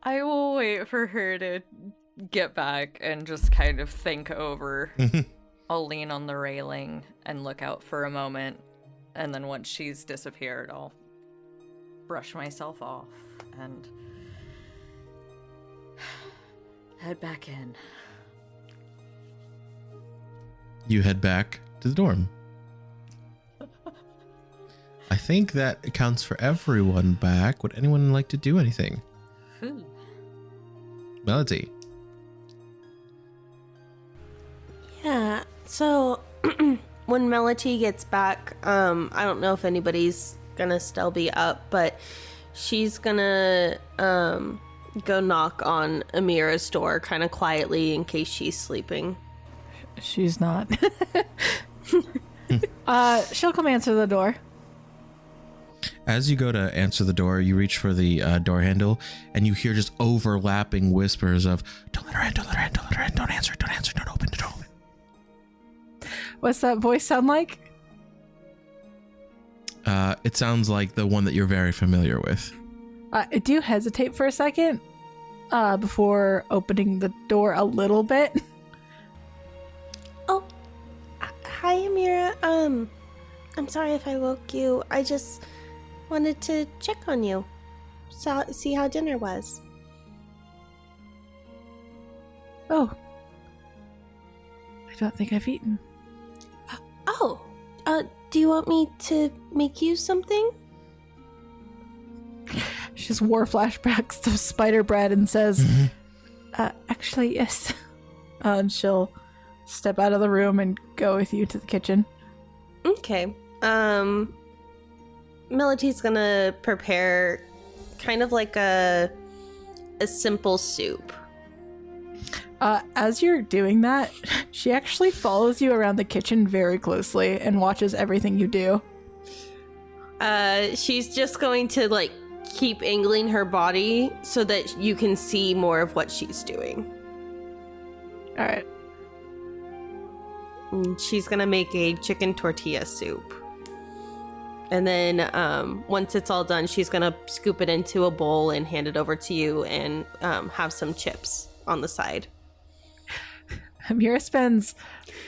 I will wait for her to get back and just kind of think over. I'll lean on the railing and look out for a moment, and then once she's disappeared, I'll brush myself off and head back in. You head back to the dorm. I think that accounts for everyone back. Would anyone like to do anything? Food. Melody. Yeah, so when Melody gets back, I don't know if anybody's gonna still be up, but she's gonna go knock on Eimira's door kind of quietly in case she's sleeping. She's not. She'll come answer the door. As you go to answer the door, you reach for the door handle, and you hear just overlapping whispers of, don't let her in, don't let her in, don't let her in, don't answer, don't answer, don't open, don't open. What's that voice sound like? It sounds like the one that you're very familiar with. I do hesitate for a second before opening the door a little bit. Oh, hi, Eimira. I'm sorry if I woke you. I just wanted to check on you, see how dinner was. Oh. I don't think I've eaten. Oh, do you want me to make you something? She just war flashbacks to spider bread and says, actually, yes. And she'll step out of the room and go with you to the kitchen. Okay. Melody's gonna prepare kind of like a simple soup. As you're doing that, she actually follows you around the kitchen very closely and watches everything you do. She's just going to like keep angling her body so that you can see more of what she's doing. All right. And she's gonna make a chicken tortilla soup. And then once it's all done, she's gonna scoop it into a bowl and hand it over to you and have some chips on the side. Amira spends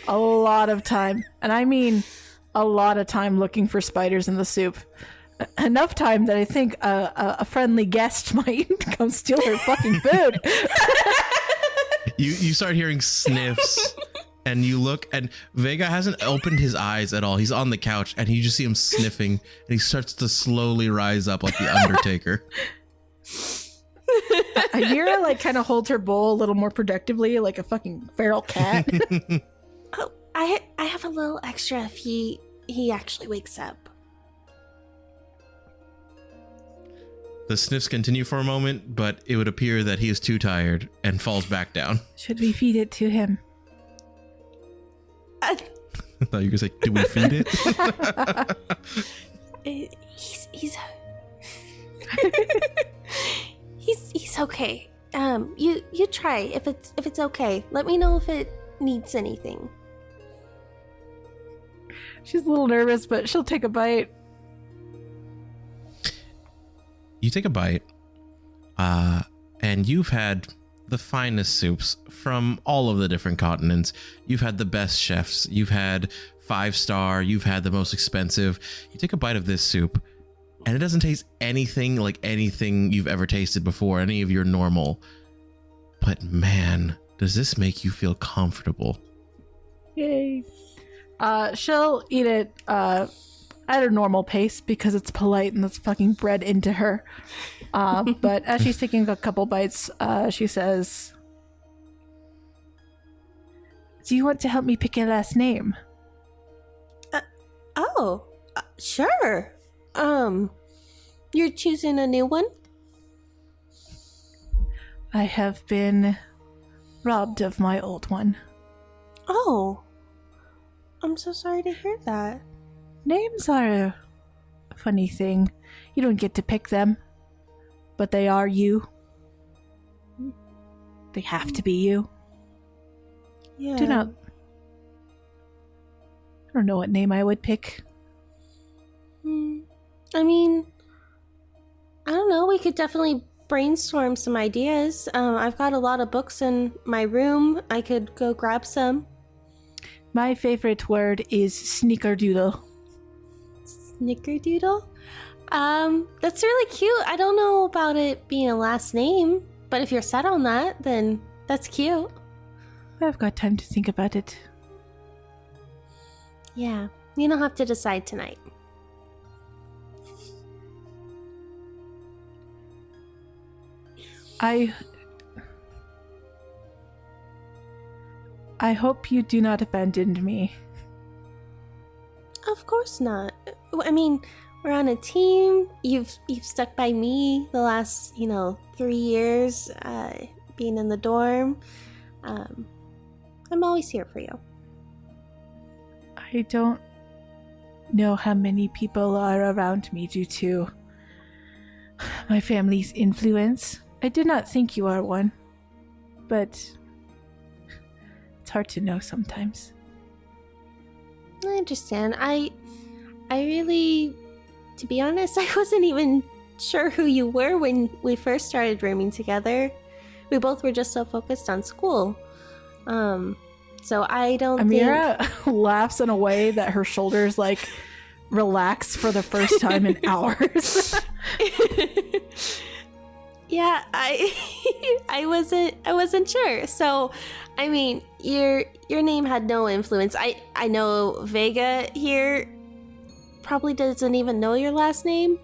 a lot of time, and I mean a lot of time, looking for spiders in the soup. Enough time that I think a friendly guest might come steal her fucking food. You start hearing sniffs, and you look, and Vega hasn't opened his eyes at all. He's on the couch, and you just see him sniffing, and he starts to slowly rise up like the Undertaker. Amira like kind of holds her bowl a little more productively, like a fucking feral cat. Oh, I have a little extra if he actually wakes up. The sniffs continue for a moment, but it would appear that he is too tired and falls back down. Should we feed it to him? I thought you were going to say, do we feed it? He's okay. You try if it's okay. Let me know if it needs anything. She's a little nervous, but she'll take a bite. You take a bite, and you've had the finest soups from all of the different continents. You've had the best chefs. You've had 5-star. You've had the most expensive. You take a bite of this soup, and it doesn't taste anything like anything you've ever tasted before, any of your normal. But man, does this make you feel comfortable? Yay. She'll eat it at a normal pace because it's polite and that's fucking bred into her. But as she's taking a couple bites, she says, "Do you want to help me pick your last name?" Sure. You're choosing a new one? I have been robbed of my old one. Oh. I'm so sorry to hear that. Names are a funny thing. You don't get to pick them, but they are you. They have to be you. Yeah. I don't know what name I would pick. I mean, I don't know. We could definitely brainstorm some ideas. I've got a lot of books in my room. I could go grab some. My favorite word is snickerdoodle. Snickerdoodle? That's really cute. I don't know about it being a last name, but if you're set on that, then that's cute. I've got time to think about it. Yeah, you don't have to decide tonight. I hope you do not abandon me. Of course not. I mean, we're on a team. You've stuck by me the last, 3 years, being in the dorm. I'm always here for you. I don't know how many people are around me due to my family's influence. I did not think you are one, but it's hard to know sometimes. I understand. I really, to be honest, I wasn't even sure who you were when we first started rooming together. We both were just so focused on school. So I don't Eimira laughs in a way that her shoulders relax for the first time in hours. Yeah, I wasn't sure. So, I mean, your name had no influence. I know Vega here probably doesn't even know your last name.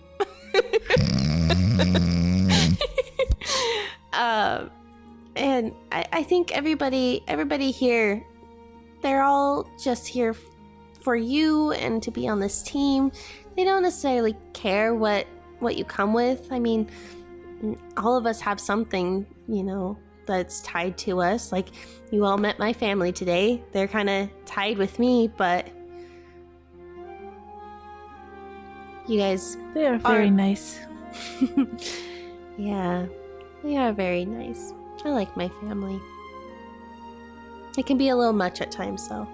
And I think everybody here, they're all just here for you and to be on this team. They don't necessarily care what you come with. I mean, all of us have something, that's tied to us. Like, you all met my family today. They're kind of tied with me, but you guys... They are very nice. Yeah, they are very nice. I like my family. It can be a little much at times, though.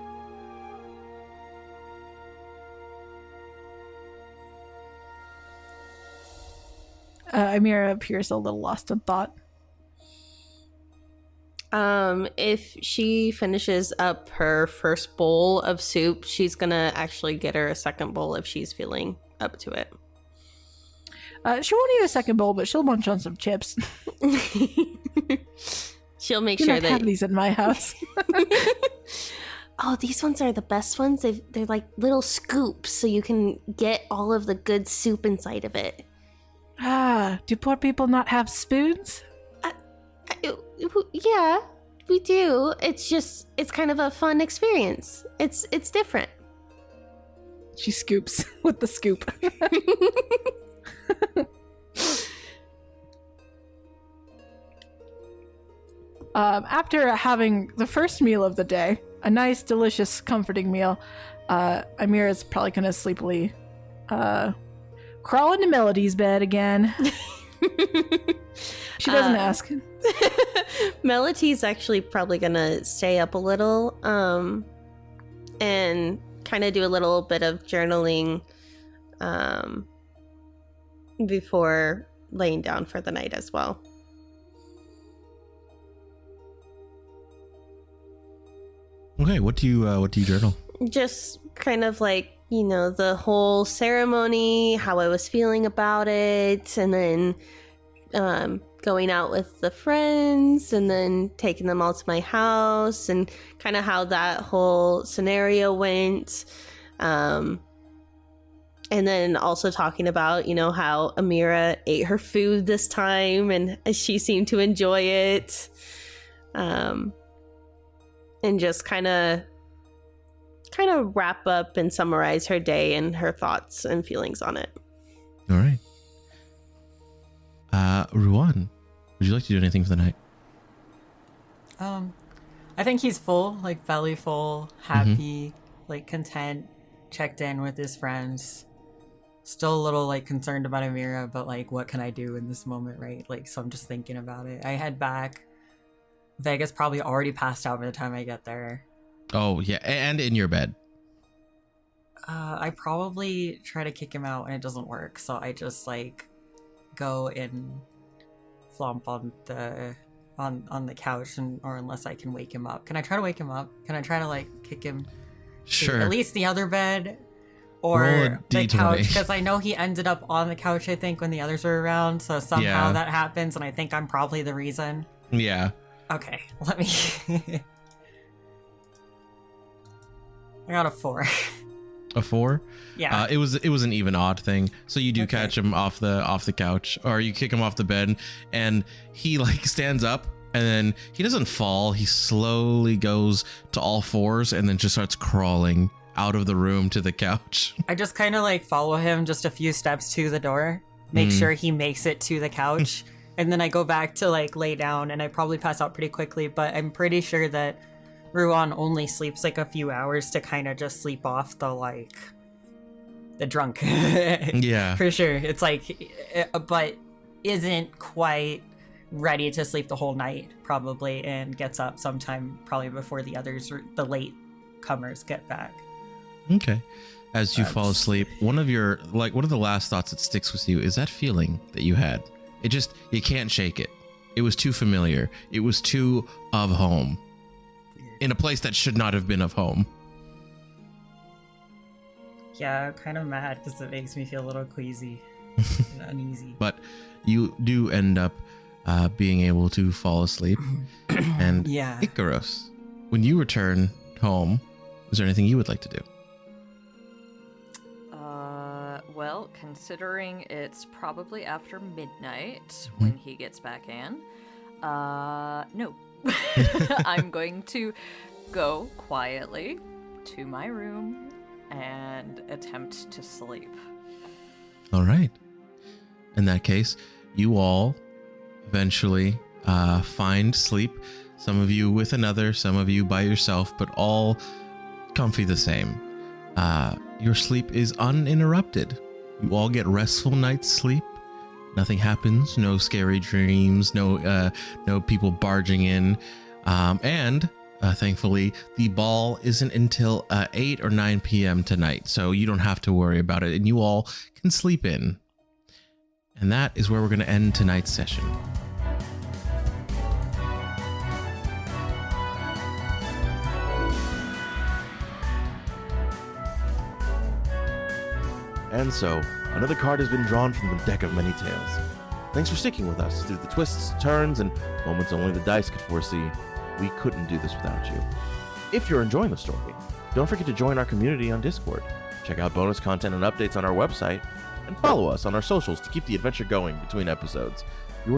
Eimira appears a little lost in thought. If she finishes up her first bowl of soup, she's gonna actually get her a second bowl if she's feeling up to it. She won't eat a second bowl, but she'll munch on some chips. She'll make Do sure not that have these in my house. Oh, these ones are the best ones. They're like little scoops, so you can get all of the good soup inside of it. Do poor people not have spoons? Yeah, we do. It's kind of a fun experience. It's different. She scoops with the scoop. After having the first meal of the day, a nice, delicious, comforting meal, Eimira's probably gonna sleepily crawl into Melody's bed again. She doesn't ask. Melody's actually probably gonna stay up a little, and kind of do a little bit of journaling, before laying down for the night as well. Okay, what do you journal? Just kind of like, the whole ceremony, how I was feeling about it, and then going out with the friends, and then taking them all to my house, and kind of how that whole scenario went. And then also talking about, how Eimira ate her food this time, and she seemed to enjoy it. And just kind of wrap up and summarize her day and her thoughts and feelings on it. All right. Ruan, would you like to do anything for the night? I think he's full, like belly full, happy, like content, checked in with his friends. Still a little like concerned about Eimira, but like what can I do in this moment, right? Like, so I'm just thinking about it. I head back. Vega's probably already passed out by the time I get there. Oh, yeah, and in your bed. I probably try to kick him out and it doesn't work, so I just like go and flomp on the couch, or unless I can wake him up. Can I try to wake him up? Can I try to like kick him Sure. to at least the other bed Roll a or the D20. couch? Because I know he ended up on the couch, I think, when the others were around, so somehow Yeah. that happens, and I think I'm probably the reason. Yeah. Okay, let me... I got a 4. A 4? Yeah. It was an even odd thing. So you do Okay. catch him off the couch, or you kick him off the bed, and he like stands up, and then he doesn't fall. He slowly goes to all fours and then just starts crawling out of the room to the couch. I just kind of like follow him just a few steps to the door, make sure he makes it to the couch, and then I go back to like lay down, and I probably pass out pretty quickly, but I'm pretty sure that Ruan only sleeps like a few hours to kind of just sleep off the drunk. Yeah. For sure. It's like, but isn't quite ready to sleep the whole night probably, and gets up sometime probably before the others, the late comers, get back. Okay. As you fall asleep, one of the last thoughts that sticks with you is that feeling that you had. You can't shake it. It was too familiar. It was too of home. In a place that should not have been of home. Yeah, I'm kind of mad because it makes me feel a little queasy and uneasy. But you do end up being able to fall asleep. And Yeah. Icarus, when you return home, is there anything you would like to do? Well, considering it's probably after midnight when he gets back in, no. I'm going to go quietly to my room and attempt to sleep. All right. In that case, you all eventually find sleep. Some of you with another, some of you by yourself, but all comfy the same. Your sleep is uninterrupted. You all get restful night's sleep. Nothing happens. No scary dreams. No people barging in. And thankfully, the ball isn't until 8 or 9 p.m. tonight, so you don't have to worry about it, and you all can sleep in. And that is where we're going to end tonight's session. And so, another card has been drawn from the deck of many tales. Thanks for sticking with us through the twists, turns, and moments only the dice could foresee. We couldn't do this without you. If you're enjoying the story, don't forget to join our community on Discord. Check out bonus content and updates on our website, and follow us on our socials to keep the adventure going between episodes.